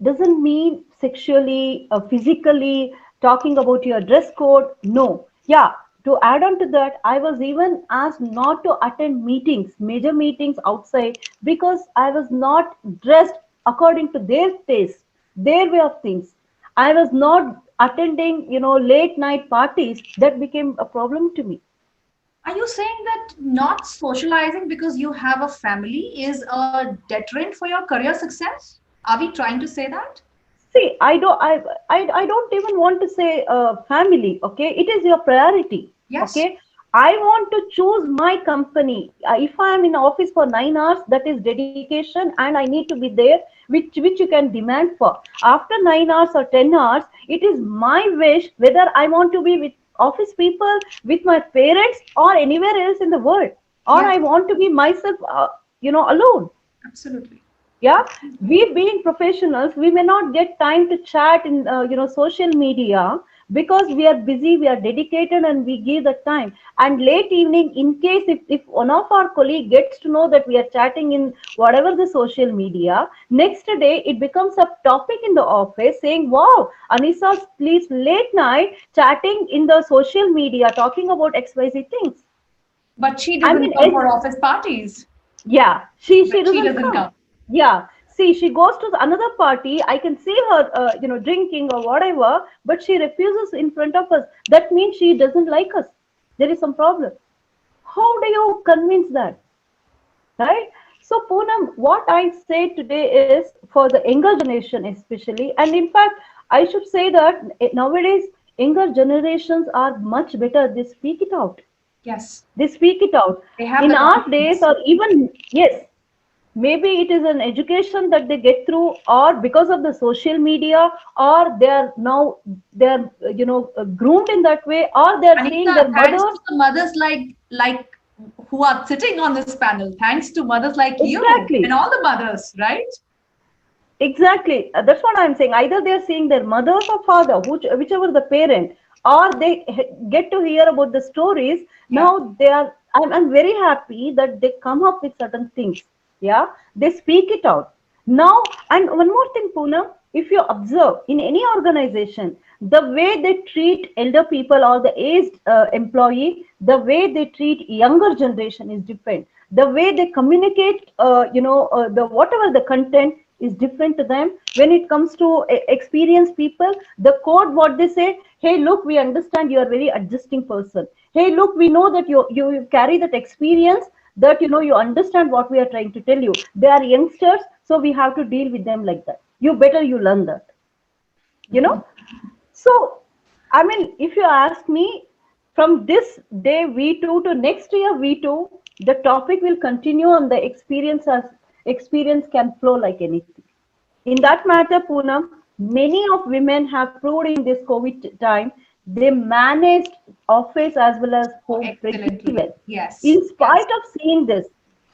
doesn't mean sexually, physically, talking about your dress code. No. Yeah. To add on to that, I was even asked not to attend meetings, major meetings outside, because I was not dressed according to their taste, their way of things. I was not attending, late night parties. That became a problem to me. Are you saying that not socializing because you have a family is a deterrent for your career success? Are we trying to say that? See, I don't even want to say family. Okay, it is your priority. Yes. Okay, I want to choose my company. If I am in office for 9 hours, that is dedication, and I need to be there, which you can demand for. After 9 hours or 10 hours, it is my wish whether I want to be with office people, with my parents, or anywhere else in the world, or Yes, I want to be myself, alone. absolutely. Yeah, we being professionals, we may not get time to chat in social media, because we are busy, we are dedicated, and we give the time. And late evening, in case if one of our colleague gets to know that we are chatting in whatever the social media, next day it becomes a topic in the office, saying, wow, Anisa sleeps late night chatting in the social media talking about XYZ things. But she I doesn't mean, come for office parties. yeah, she But she doesn't doesn't come. come. Yeah, see, she goes to another party. I can see her, drinking or whatever, but she refuses in front of us. That means she doesn't like us. There is some problem. How do you convince that, right? So, Poonam, what I say today is for the younger generation, especially, and in fact, I should say that nowadays younger generations are much better. They speak it out. Yes, They speak it out. they have In the our days, confidence. or even, yes, maybe it is an education that they get through, or because of the social media, or they are now, they are groomed in that way, or they are seeing Anita, their thanks to mothers. the mothers like who are sitting on this panel. Thanks to mothers like you and Exactly. all the mothers, right? Exactly. That's what I'm saying. Either they're seeing their mothers or father, whichever the parent, or they get to hear about the stories. Yeah. Now they are. I'm very happy that they come up with certain things. Yeah, they speak it out. Now, and one more thing, Poonam, if you observe in any organization, the way they treat elder people or the aged employee, the way they treat younger generation is different. The way they communicate, the whatever the content is different to them. When it comes to experienced people, the code what they say, hey, look, we understand you are very adjusting person. Hey, look, we know that you carry that experience, that you understand what we are trying to tell you. They are youngsters, so we have to deal with them like that. You better you learn that, you know so I mean, if you ask me, from this day V2 to next year V2, the topic will continue, and the experience can flow like anything. In that matter, Poonam, many of women have proved in this COVID time, they managed office as well as Oh, home pretty excellently. well. Yes. In Yes. spite of seeing this,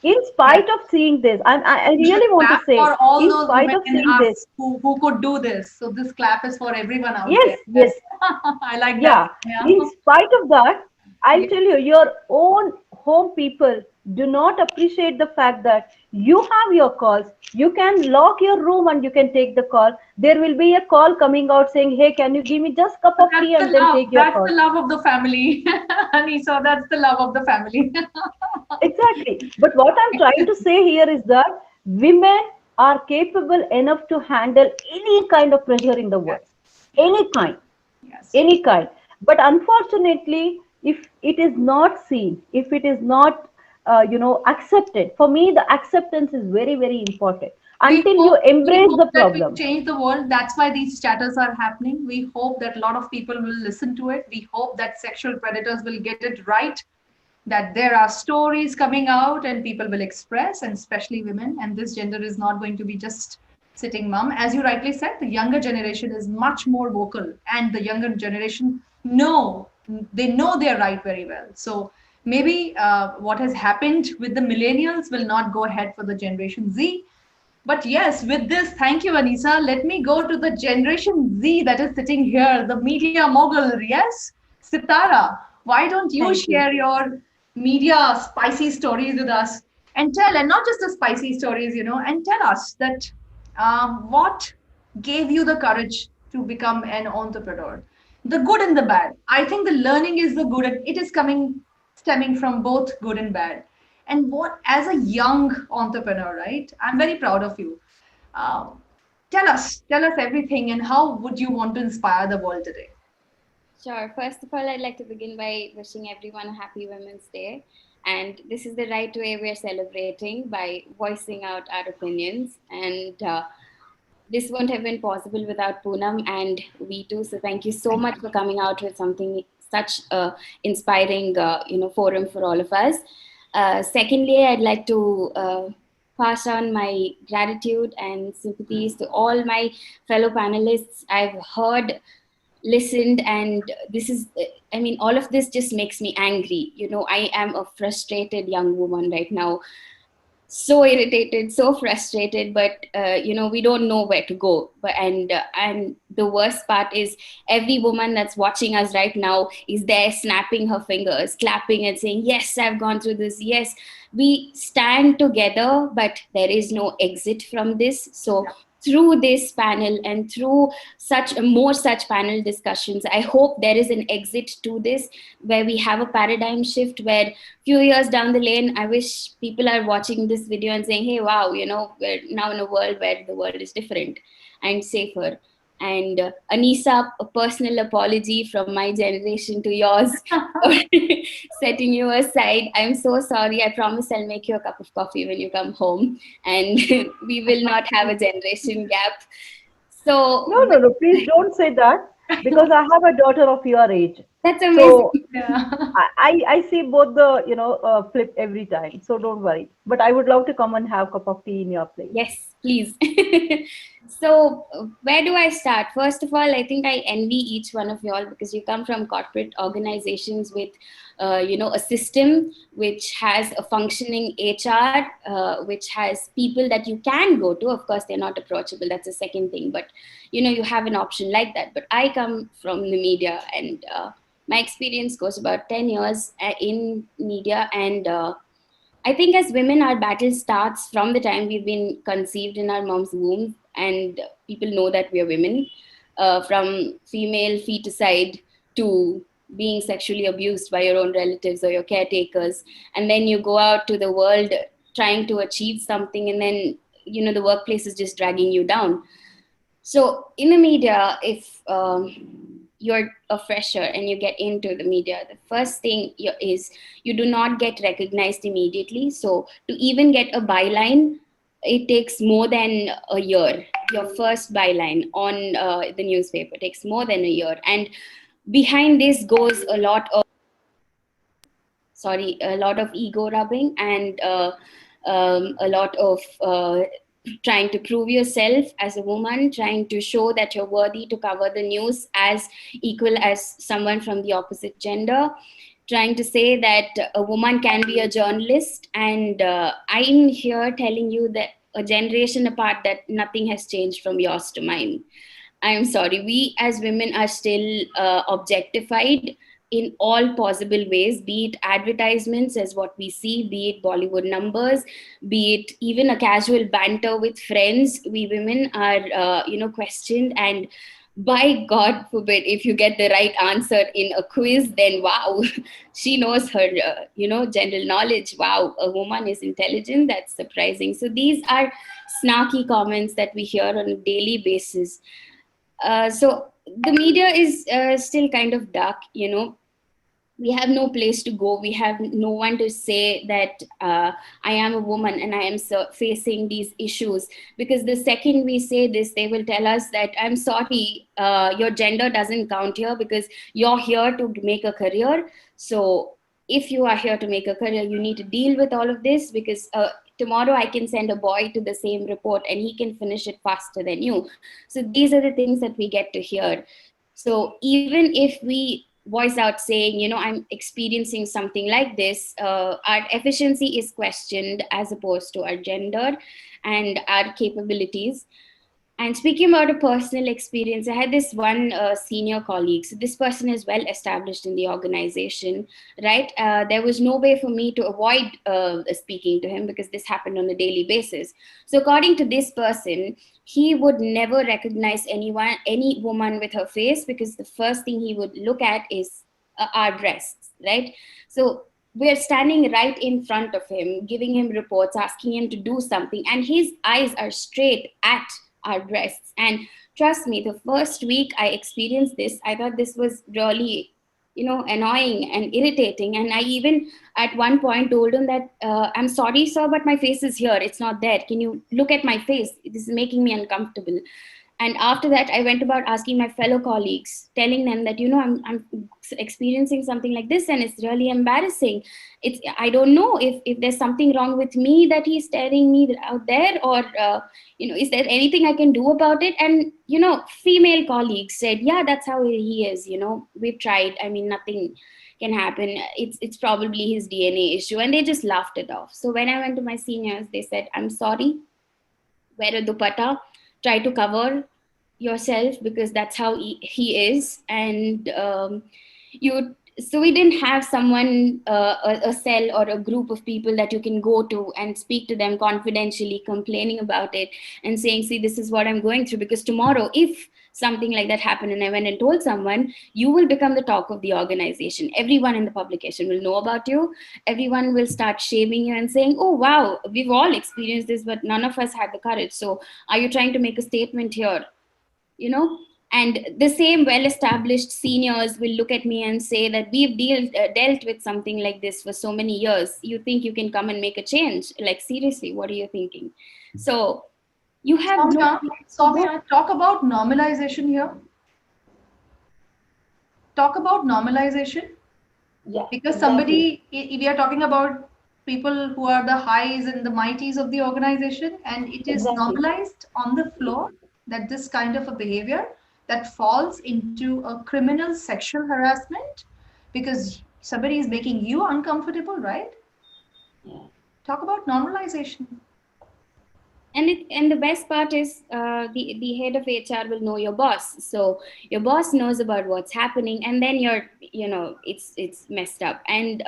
Yes. I We should really want to clap say, for all in those spite women of in seeing this, us who could do this. So this clap is for everyone out yes, there. yes, Yes. I like that. yeah, Yeah. in spite of that, I'll Yeah. tell you, your own home people do not appreciate the fact that you have your calls. You can lock your room and you can take the call. There will be a call coming out saying, hey, can you give me just a cup But of tea, and then take your that's call. the love of the family. Honey, so that's the love of the family. Exactly. But what I'm trying to say here is that women are capable enough to handle any kind of pressure in the world, Yes. Yes. any kind. Yes. Any kind. But unfortunately, if it is not seen, if it is not, accepted, for me, the acceptance is very, very important. Until you We embrace hope the that we problem. change the world. That's why these chatters are happening. We hope that a lot of people will listen to it. We hope that sexual predators will get it right, that there are stories coming out and people will express, and especially women. And this gender is not going to be just sitting mum. As you rightly said, the younger generation is much more vocal, and the younger generation know, they know their right very well. So maybe what has happened with the millennials will not go ahead for the generation Z. But yes, with this, thank you, Anisa. Let me go to the Generation Z that is sitting here, the media mogul. Yes, Sitara, why don't you Thank you. share your media spicy stories with us and tell, and not just the spicy stories, and tell us that what gave you the courage to become an entrepreneur? The good and the bad. I think the learning is the good, and it is stemming from both good and bad. And what, as a young entrepreneur, right? I'm very proud of you. Uh, tell us everything, and how would you want to inspire the world today? Sure. First of all, I'd like to begin by wishing everyone a happy Women's Day. And this is the right way we're celebrating by voicing out our opinions. And this won't have been possible without Poonam and we too. So thank you so Thank much you. for coming out with something such a inspiring, forum for all of us. Secondly, I'd like to pass on my gratitude and sympathies to all my fellow panelists. I've heard, listened, and this is, I mean, all of this just makes me angry. I am a frustrated young woman right now, so irritated, so frustrated, but we don't know where to go. But and the worst part is, every woman that's watching us right now is there snapping her fingers, clapping and saying, yes, I've gone through this. Yes, we stand together, but there is no exit from this. So through this panel and through such panel discussions, I hope there is an exit to this, where we have a paradigm shift, where few years down the lane, I wish people are watching this video and saying, hey, wow, we're now in a world where the world is different and safer. And Anisa, a personal apology from my generation to yours for setting you aside. I'm so sorry. I promise I'll make you a cup of coffee when you come home, and we will not have a generation gap. So No. Please don't say that, because I have a daughter of your age. that's amazing. So I see both the flip every time. So don't worry. But I would love to come and have a cup of tea in your place. Yes, please. So, where do I start? First of all, I think I envy each one of y'all, because you come from corporate organizations with, a system which has a functioning HR, which has people that you can go to. Of course, they're not approachable. That's the second thing. But, you have an option like that. But I come from the media, and my experience goes about 10 years in media. And I think as women, our battle starts from the time we've been conceived in our mom's womb, and people know that we are women, from female feticide to being sexually abused by your own relatives or your caretakers. And then you go out to the world trying to achieve something, and then, the workplace is just dragging you down. So in the media, if you're a fresher and you get into the media, the first thing is you do not get recognized immediately. So to even get a byline, it takes more than a year. Your first byline on the newspaper takes more than a year. And behind this goes a lot of ego rubbing, and a lot of trying to prove yourself as a woman, trying to show that you're worthy to cover the news as equal as someone from the opposite gender, trying to say that a woman can be a journalist. And I'm here telling you that a generation apart, that nothing has changed from yours to mine. I'm sorry, we as women are still objectified in all possible ways, be it advertisements as what we see, be it Bollywood numbers, be it even a casual banter with friends. We women are, questioned. And by God forbid, if you get the right answer in a quiz, then wow, she knows her, general knowledge. Wow, a woman is intelligent. That's surprising. So these are snarky comments that we hear on a daily basis. So the media is still kind of dark, we have no place to go. We have no one to say that I am a woman and I am facing these issues. Because the second we say this, they will tell us that, I'm sorry, your gender doesn't count here, because you're here to make a career. So if you are here to make a career, you need to deal with all of this, because tomorrow I can send a boy to the same report and he can finish it faster than you. So these are the things that we get to hear. So even if we voice out saying, I'm experiencing something like this, our efficiency is questioned as opposed to our gender and our capabilities. And speaking about a personal experience, I had this one senior colleague. So this person is well established in the organization, right? There was no way for me to avoid speaking to him, because this happened on a daily basis. So according to this person, he would never recognize any woman with her face, because the first thing he would look at is our breasts, right? So we're standing right in front of him, giving him reports, asking him to do something, and his eyes are straight at our breasts. And trust me, the first week I experienced this, I thought this was really, annoying and irritating. And I even at one point told him that, I'm sorry, sir, but my face is here. It's not there. Can you look at my face? This is making me uncomfortable. And after that, I went about asking my fellow colleagues, telling them that, I'm experiencing something like this and it's really embarrassing. I don't know if there's something wrong with me that he's telling me out there, or, is there anything I can do about it? And, female colleagues said, yeah, that's how he is. We've tried. I mean, nothing can happen. It's probably his DNA issue. And they just laughed it off. So when I went to my seniors, they said, I'm sorry, wear a dupatta, try to cover yourself, because that's how he is. And you so we didn't have someone, a cell or a group of people that you can go to and speak to them confidentially, complaining about it and saying, see, this is what I'm going through. Because tomorrow, if something like that happened and I went and told someone, you will become the talk of the organization. Everyone in the publication will know about you. Everyone will start shaming you and saying, oh wow, we've all experienced this, but none of us had the courage. So are you trying to make a statement here? And the same well-established seniors will look at me and say that we've dealt with something like this for so many years. You think you can come and make a change? Like, seriously, what are you thinking? So you have Soumya, talk about normalization here. Talk about normalization. Yeah, Because exactly. we are talking about people who are the highs and the mighties of the organization, and it is Exactly. normalized on the floor that this kind of a behavior that falls into a criminal sexual harassment because somebody is making you uncomfortable, right? Yeah. Talk about normalization. And the best part is, the head of HR will know your boss, so your boss knows about what's happening, and then it's messed up. And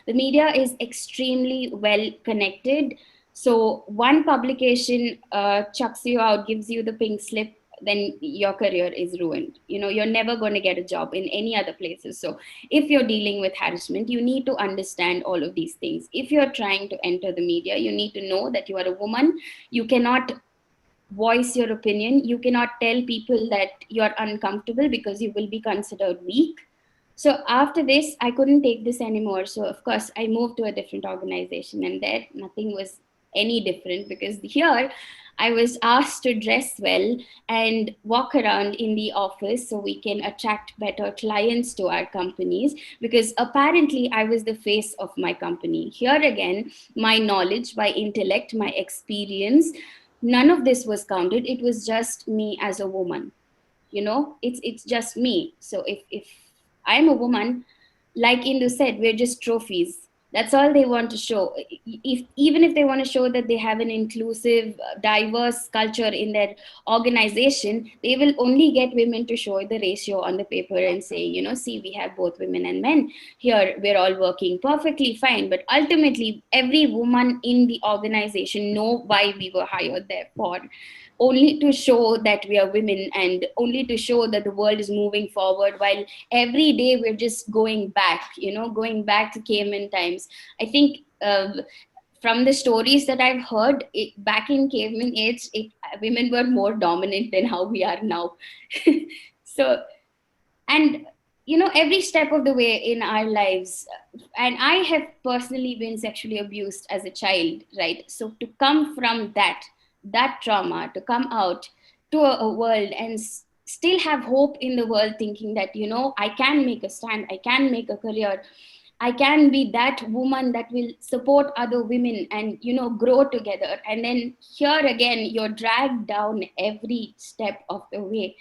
the media is extremely well connected. So one publication chucks you out, gives you the pink slip, then your career is ruined. You're never going to get a job in any other places. So if you're dealing with harassment, you need to understand all of these things. If you're trying to enter the media, you need to know that you are a woman. You cannot voice your opinion. You cannot tell people that you're uncomfortable, because you will be considered weak. So after this, I couldn't take this anymore. So of course, I moved to a different organization, and there nothing was any different, because here I was asked to dress well and walk around in the office so we can attract better clients to our companies, because apparently I was the face of my company. Here again, my knowledge, my intellect, my experience, none of this was counted. It was just me as a woman. It's just me. So if I'm a woman, like Indu said, we're just trophies. That's all they want to show. Even if they want to show that they have an inclusive, diverse culture in their organization, they will only get women to show the ratio on the paper and say, see, we have both women and men here. We're all working perfectly fine. But ultimately, every woman in the organization know why we were hired there for, only to show that we are women, and only to show that the world is moving forward, while every day we're just going back, going back to caveman times. I think from the stories that I've heard, back in caveman age, women were more dominant than how we are now. So, and every step of the way in our lives, and I have personally been sexually abused as a child, right? So to come from that trauma, to come out to a world and still have hope in the world, thinking that I can make a stand, I can make a career, I can be that woman that will support other women and grow together. And then here again, you're dragged down every step of the way.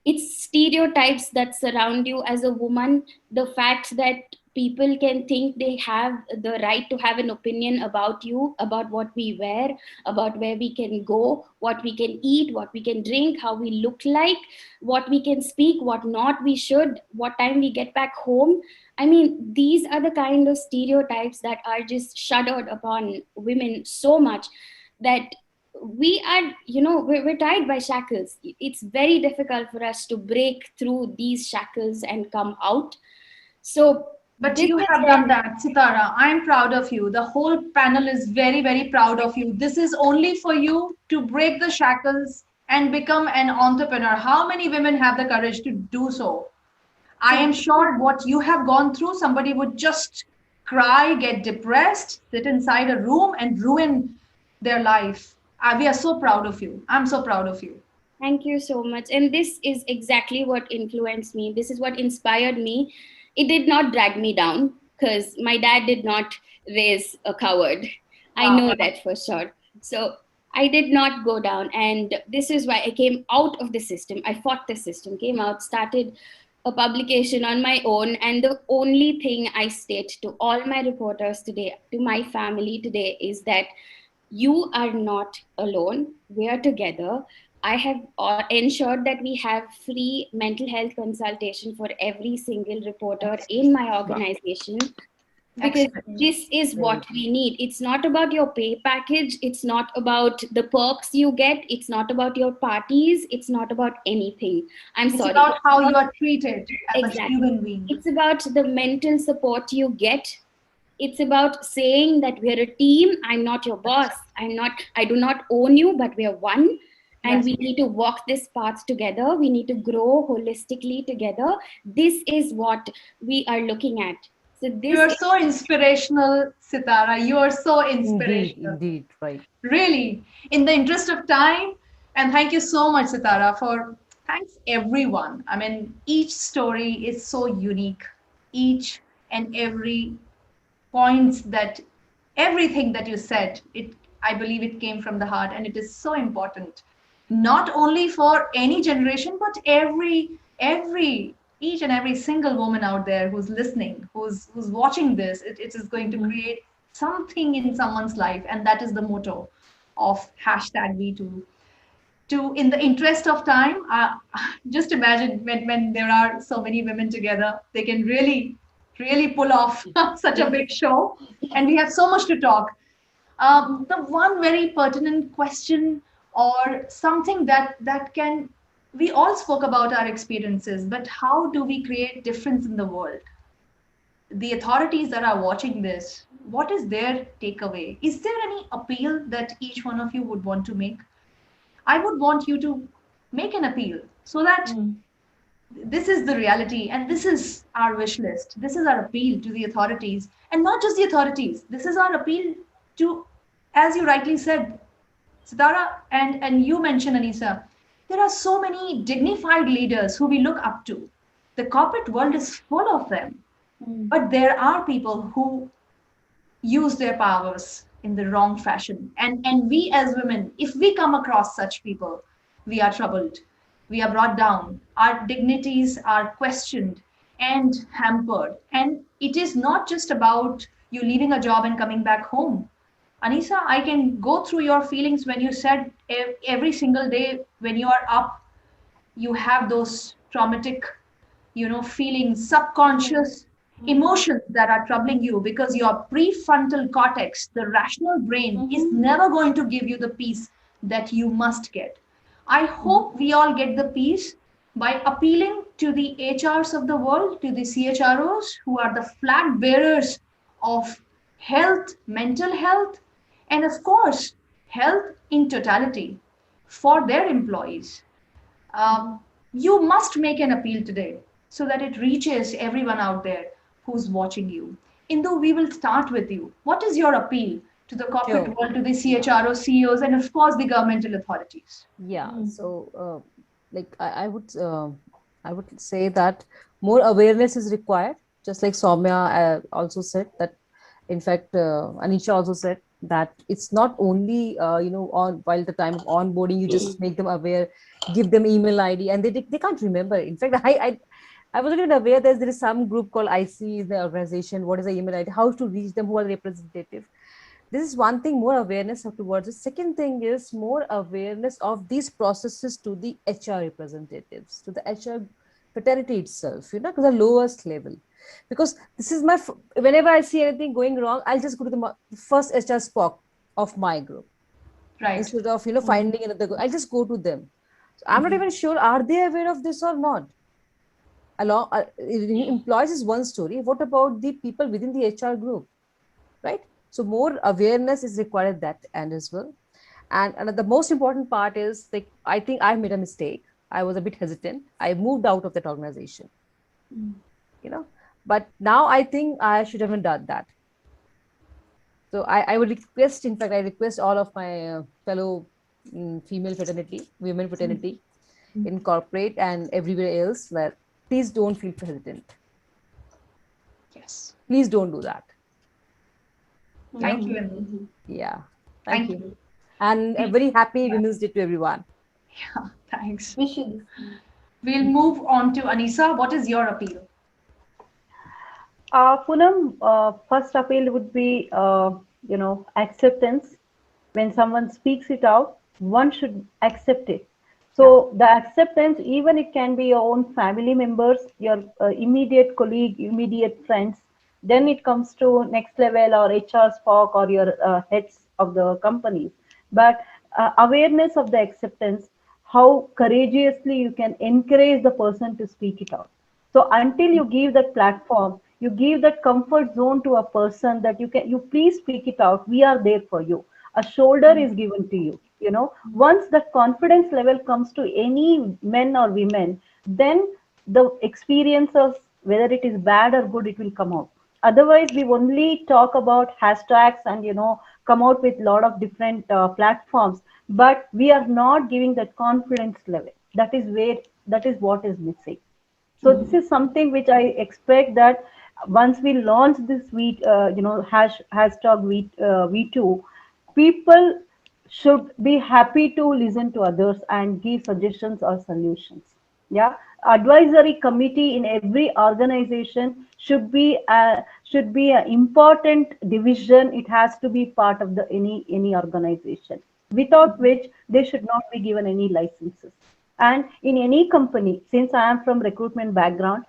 It's stereotypes that surround you as a woman. The fact that people can think they have the right to have an opinion about you, about what we wear, about where we can go, what we can eat, what we can drink, how we look like, what we can speak, what not we should, what time we get back home. I mean, these are the kind of stereotypes that are just shuddered upon women so much that we are, we're tied by shackles. It's very difficult for us to break through these shackles and come out. So But this you is have where, done that, Sitara. I'm proud of you. The whole panel is very, very proud of you. This is only for you to break the shackles and become an entrepreneur. How many women have the courage to do so? I so am sure what you have gone through, somebody would just cry, get depressed, sit inside a room and ruin their life. We are so proud of you. I'm so proud of you. Thank you so much. And this is exactly what influenced me. This is what inspired me. It did not drag me down because my dad did not raise a coward. I Wow. know that for sure. So I did not go down. And this is why I came out of the system. I fought the system, came out, started a publication on my own. And the only thing I state to all my reporters today, to my family today, is that you are not alone. We are together. I have ensured that we have free mental health consultation for every single reporter in my organization, because Excellent. this is Very what we need. It's not about your pay package, it's not about the perks you get, it's not about your parties, it's not about anything. I'm It's sorry. about how you are treated as a Exactly. human being. It's about the mental support you get. It's about saying that we're a team. I'm not your boss. I do not own you, but we are one. And Yes. we need to walk this path together. We need to grow holistically together. This is what we are looking at. So You this are is so inspirational, Sitara. You are so indeed, inspirational. indeed, right. Really. In the interest of time, and thank you so much, Sitara, for thanks everyone. I mean, each story is so unique. Each and every points that everything that you said, it I believe it came from the heart, and it is so important, not only for any generation, but every each and every single woman out there who's listening, who's watching this. It is going to create something in someone's life, and that is the motto of hashtag V2. To in the interest of time, just imagine when there are so many women together, they can really pull off such a big show, and we have so much to talk. The one very pertinent question, or something that can, we all spoke about our experiences, but how do we create difference in the world? The authorities that are watching this, what is their takeaway? Is there any appeal that each one of you would want to make? I would want you to make an appeal so that this is the reality, and this is our wish list. This is our appeal to the authorities, and not just the authorities. This is our appeal to, as you rightly said, Sitara, and you mentioned, Anisa, there are so many dignified leaders who we look up to. The corporate world is full of them, but there are people who use their powers in the wrong fashion. And we as women, if we come across such people, we are troubled. We are brought down. Our dignities are questioned and hampered. And it is not just about you leaving a job and coming back home. Anisa, I can go through your feelings when you said every single day when you are up, you have those traumatic, feelings, subconscious emotions that are troubling you, because your prefrontal cortex, the rational brain, is never going to give you the peace that you must get. I hope we all get the peace by appealing to the HRs of the world, to the CHROs, who are the flag bearers of health, mental health, and of course, health in totality for their employees. um, you must make an appeal today so that it reaches everyone out there who's watching you. Indu, we will start with you. What is your appeal to the corporate Sure. world, to the CHRO, CEOs, and of course the governmental authorities? Yeah. So, like I would say that more awareness is required. Just like Soumya also said that. In fact, Anisha also said that it's not only on while the time of onboarding you just make them aware, give them email ID, and they can't remember. In fact, I wasn't even aware that there is some group called IC in the organization. What is the email ID? How to reach them? Who are the representative? This is one thing, more awareness towards it. Second thing is more awareness of these processes to the HR representatives, to the HR fraternity itself, to the lowest level. Because this is whenever I see anything going wrong, I'll just go to the first HR spock of my group Right. instead of finding another group. I'll just go to them. So I'm not even sure, are they aware of this or not? Along employees is one story. What about the people within the HR group, right? So more awareness is required at that end as well. And the most important part is, like, I think I made a mistake. I was a bit hesitant. I moved out of that organization, you know, but now I think I should have done that. So I would request, in fact, I request all of my fellow in female fraternity, women fraternity, in corporate and everywhere else, that please don't feel hesitant. Yes. Please don't do that. Thank Mhm, you, Emily. mhm. Yeah. Thank Thank you. you. And a We- very happy yeah, Women's Day to everyone. yeah, thanks. We should. We'll move on to Anisa. What is your appeal? Poonam, first appeal would be, acceptance. When someone speaks it out, one should accept it. Yeah. So the acceptance, even it can be your own family members, your immediate colleague, immediate friends. Then it comes to next level or HR spock or your heads of the companies. But awareness of the acceptance, how courageously you can encourage the person to speak it out. So until you give that platform, you give that comfort zone to a person that you please speak it out. We are there for you. A shoulder is given to you. Once that confidence level comes to any men or women, then the experiences, whether it is bad or good, it will come out. Otherwise, we only talk about hashtags and come out with a lot of different platforms, but we are not giving that confidence level. That is what is missing. So this is something which I expect that once we launch this hashtag V2, people should be happy to listen to others and give suggestions or solutions. Yeah, advisory committee in every organization should be an important division. It has to be part of the any organization, without which they should not be given any licenses. And in any company, since I am from recruitment background,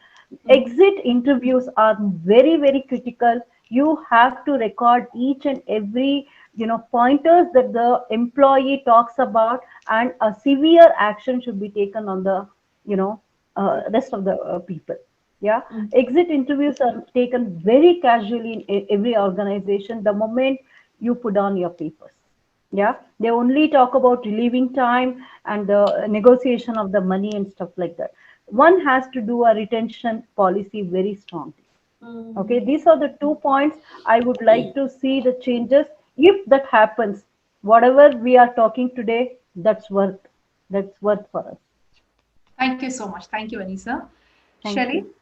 exit interviews are very, very critical. You have to record each and every pointers that the employee talks about, and a severe action should be taken on the you know rest of the people. Yeah, exit interviews are taken very casually in every organization the moment you put on your papers. Yeah, they only talk about relieving time and the negotiation of the money and stuff like that. One has to do a retention policy very strongly. Okay, Mhm. these are the 2 points I would like to see the changes. If that happens, whatever we are talking today, that's worth for us. Thank you so much. Thank you, Anisa. Thank Shelly? you.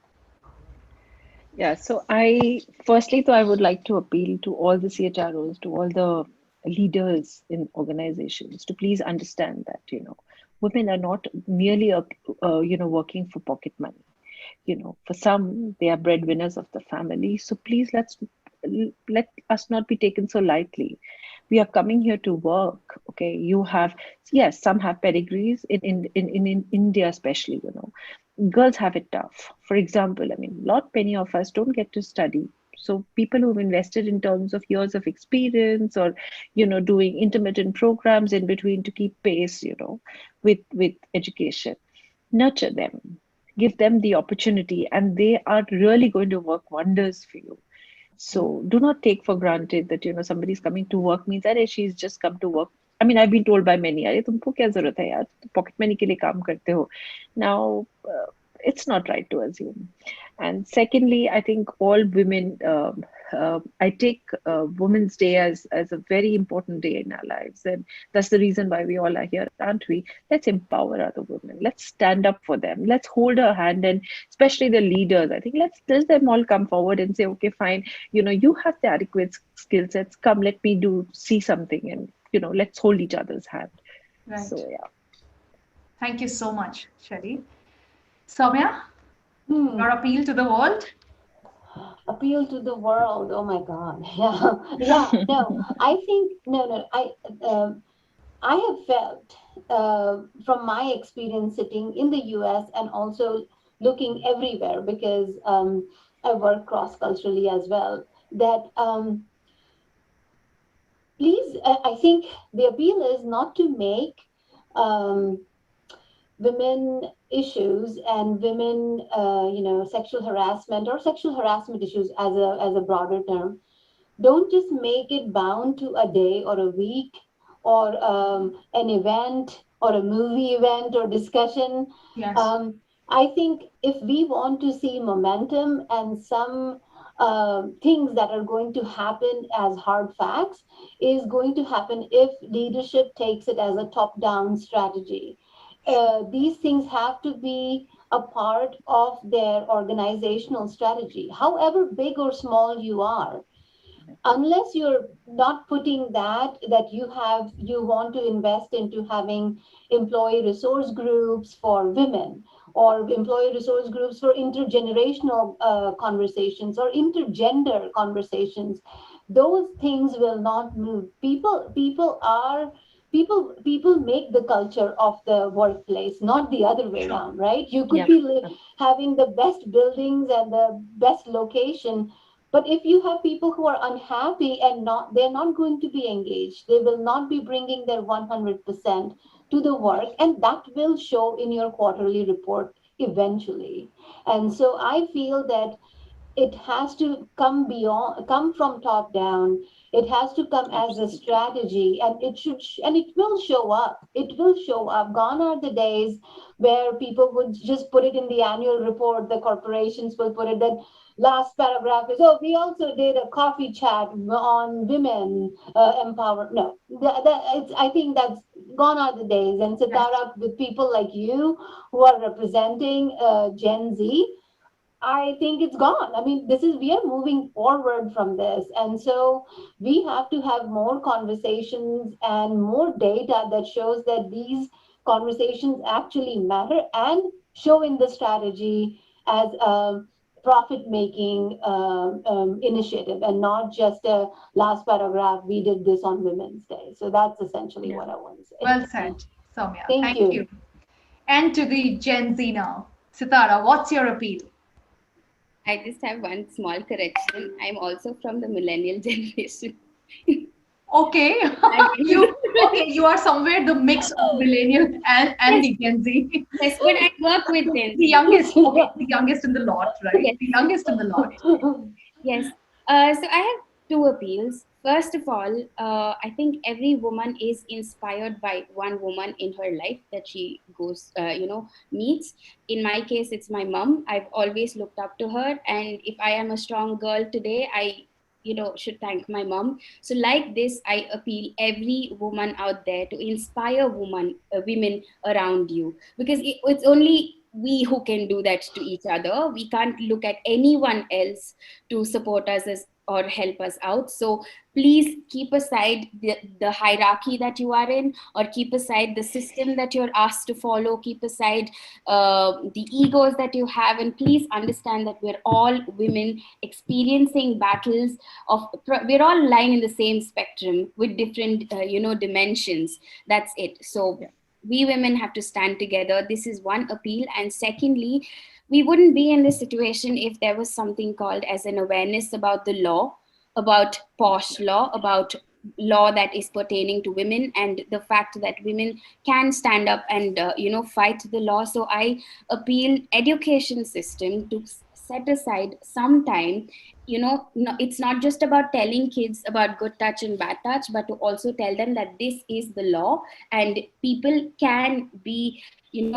Yeah, so I firstly, though, I would like to appeal to all the CHROs, to all the leaders in organizations, to please understand that, women are not merely, working for pocket money. For some, they are breadwinners of the family. So please, let us not be taken so lightly. We are coming here to work. Okay, you have, yes, some have pedigrees in India, especially. Girls have it tough. For example, I mean, lot many of us don't get to study. So people who've invested in terms of years of experience, or doing intermittent programs in between to keep pace, with education, nurture them, give them the opportunity, and they are really going to work wonders for you. So do not take for granted that somebody's coming to work means that she's just come to work. I mean, I've been told by many, अरे तुमको क्या जरूरत है यार, pocket money के लिए काम करते हो. Now, it's not right to assume. And secondly, I think all women, I take Women's Day as a very important day in our lives. And that's the reason why we all are here, aren't we? Let's empower other women. Let's stand up for them. Let's hold her hand. And especially the leaders, I think let them all come forward and say, okay, fine, you have the adequate skill sets. Come, let me see something. And, let's hold each other's hand. Right. So, yeah. Thank you so much, Shelly. Soumya, Hmm. your appeal to the world? Appeal to the world. Oh my God. Yeah. Yeah. No, I think, no, no. I have felt from my experience sitting in the US and also looking everywhere, because I work cross culturally as well, that please, I think the appeal is not to make um, women issues and women, sexual harassment or sexual harassment issues as a broader term. Don't just make it bound to a day or a week or an event or a movie event or discussion. Yes. I think if we want to see momentum and some things that are going to happen as hard facts is going to happen if leadership takes it as a top-down strategy. These things have to be a part of their organizational strategy, however big or small you are. Unless you're not putting that you want to invest into having employee resource groups for women, or employee resource groups for intergenerational conversations or intergender conversations, those things will not move. People make the culture of the workplace, not the other way Sure. around, right? You could Yeah. be having the best buildings and the best location, but if you have people who are unhappy and they're not going to be engaged, they will not be bringing their 100% to the work, and that will show in your quarterly report eventually. And so I feel that it has to come from top down. It has to come as a Absolutely. strategy, and and it will show up. It will show up. Gone are the days where people would just put it in the annual report. The corporations will put it that last paragraph is, oh, we also did a coffee chat on women empower. No, I think that's gone are the days. And Right. Sitara, with people like you who are representing Gen Z, I think it's gone. I mean, we are moving forward from this. And so we have to have more conversations and more data that shows that these conversations actually matter and show in the strategy as a profit making initiative, and not just a last paragraph, we did this on Women's Day. So that's essentially Yeah. what I want to say. Well said, Soumya. Thank Thank you. you. And to the Gen Z now, Sitara, what's your appeal? I just have one small correction. I'm also from the millennial generation. Okay, you are somewhere the mix of millennial and Yes, the Gen Z. yes, but I work with Gen The Z. youngest, okay, the youngest in the lot, right? Yes, The youngest in the lot. yes. So I have two appeals. First of all, I think every woman is inspired by one woman in her life that she meets. In my case, it's my mom. I've always looked up to her, and if I am a strong girl today, I should thank my mom. So like this, I appeal every woman out there to inspire women around you, because it's only we who can do that to each other. We can't look at anyone else to support us or help us out. So please keep aside the hierarchy that you are in, or keep aside the system that you're asked to follow, keep aside the egos that you have, and please understand that we're all women experiencing battles we're all lying in the same spectrum with different dimensions. That's it. So we women have to stand together. This is one appeal. And secondly, we wouldn't be in this situation if there was something called as an awareness about the law, about posh law, about law that is pertaining to women, and the fact that women can stand up and fight the law. So I appeal education system to set aside some time. No, it's not just about telling kids about good touch and bad touch, but to also tell them that this is the law, and people can be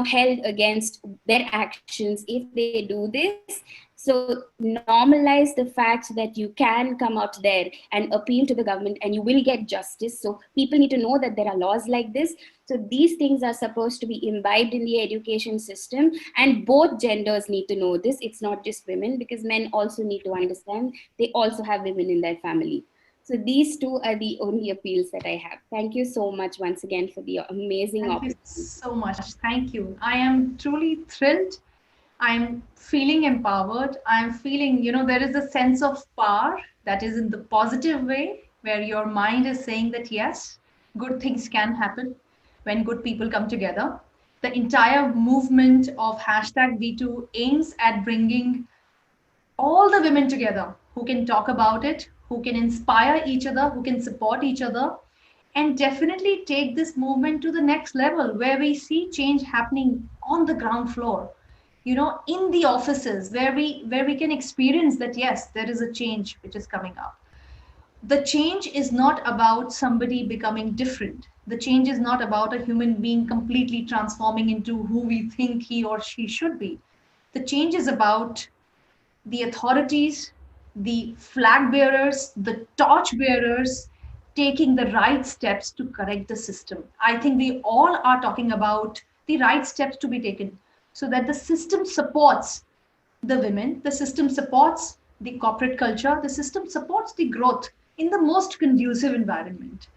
held against their actions if they do this. So normalize the fact that you can come out there and appeal to the government and you will get justice. So people need to know that there are laws like this. So these things are supposed to be imbibed in the education system, and both genders need to know this. It's not just women, because men also need to understand they also have women in their family. So these two are the only appeals that I have. Thank you so much once again for the amazing Thank you opportunity. so much. Thank you. I am truly thrilled. I'm feeling empowered. I'm feeling, there is a sense of power that is in the positive way, where your mind is saying that yes, good things can happen when good people come together. The entire movement of hashtag #B2 aims at bringing all the women together who can talk about it, who can inspire each other, who can support each other, and definitely take this movement to the next level where we see change happening on the ground floor, in the offices where we can experience that yes, there is a change which is coming up. The change is not about somebody becoming different. The change is not about a human being completely transforming into who we think he or she should be. The change is about the authorities, the flag bearers, the torch bearers, taking the right steps to correct the system. I think we all are talking about the right steps to be taken so that the system supports the women, the system supports the corporate culture, the system supports the growth in the most conducive environment.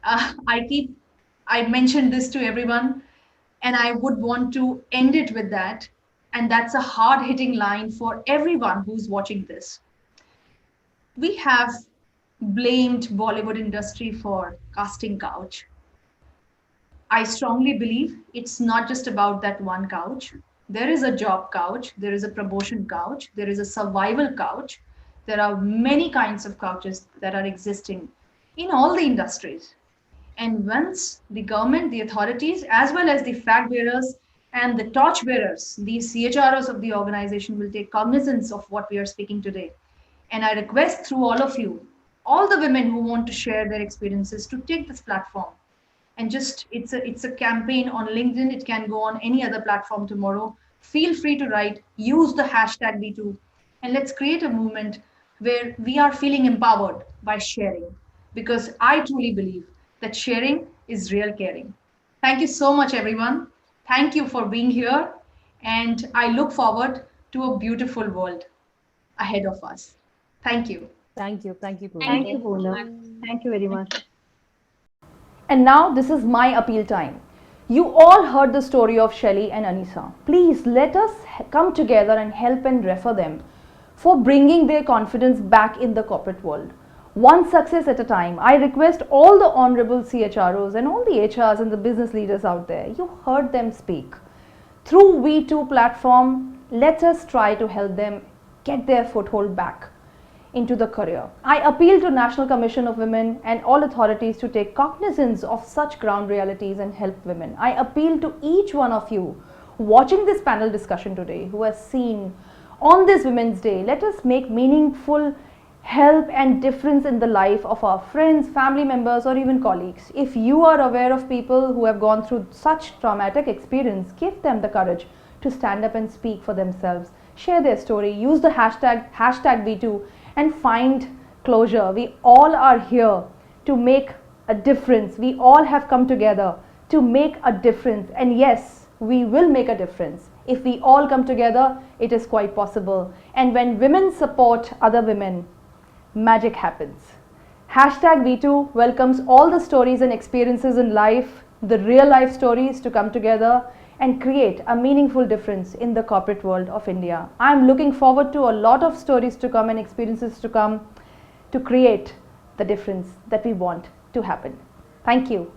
I keep, I mentioned this to everyone, and I would want to end it with that. And that's a hard hitting line for everyone who's watching this. We have blamed Bollywood industry for casting couch. I strongly believe it's not just about that one couch. There is a job couch, there is a promotion couch, there is a survival couch. There are many kinds of couches that are existing in all the industries. And once the government, the authorities, as well as the flag bearers and the torch bearers, these CHROs of the organization will take cognizance of what we are speaking today. And I request through all of you, all the women who want to share their experiences, to take this platform and just it's a campaign on LinkedIn. It can go on any other platform tomorrow. Feel free to write, use the hashtag B2, and let's create a movement where we are feeling empowered by sharing, because I truly believe that sharing is real caring. Thank you so much, everyone. Thank you for being here, and I look forward to a beautiful world ahead of us. Thank you. Thank you. Thank you, Thank Poonam. Thank you, you, Poonam. Poonam. Thank you very much. And now this is my appeal time. You all heard the story of Shelly and Anisa. Please let us come together and help and refer them for bringing their confidence back in the corporate world. One success at a time. I request all the honorable CHROs and all the HRs and the business leaders out there, you heard them speak. Through V2 platform, let us try to help them get their foothold back into the career. I appeal to National Commission of Women and all authorities to take cognizance of such ground realities and help women. I appeal to each one of you watching this panel discussion today who has seen on this Women's Day, let us make meaningful help and difference in the life of our friends, family members, or even colleagues. If you are aware of people who have gone through such traumatic experience, give them the courage to stand up and speak for themselves. Share their story, use the hashtag V2, and find closure. We all are here to make a difference. We all have come together to make a difference. And yes, we will make a difference. If we all come together, it is quite possible. And when women support other women, magic happens. Hashtag V2 welcomes all the stories and experiences in life, the real life stories, to come together and create a meaningful difference in the corporate world of India. I'm looking forward to a lot of stories to come and experiences to come to create the difference that we want to happen. Thank you.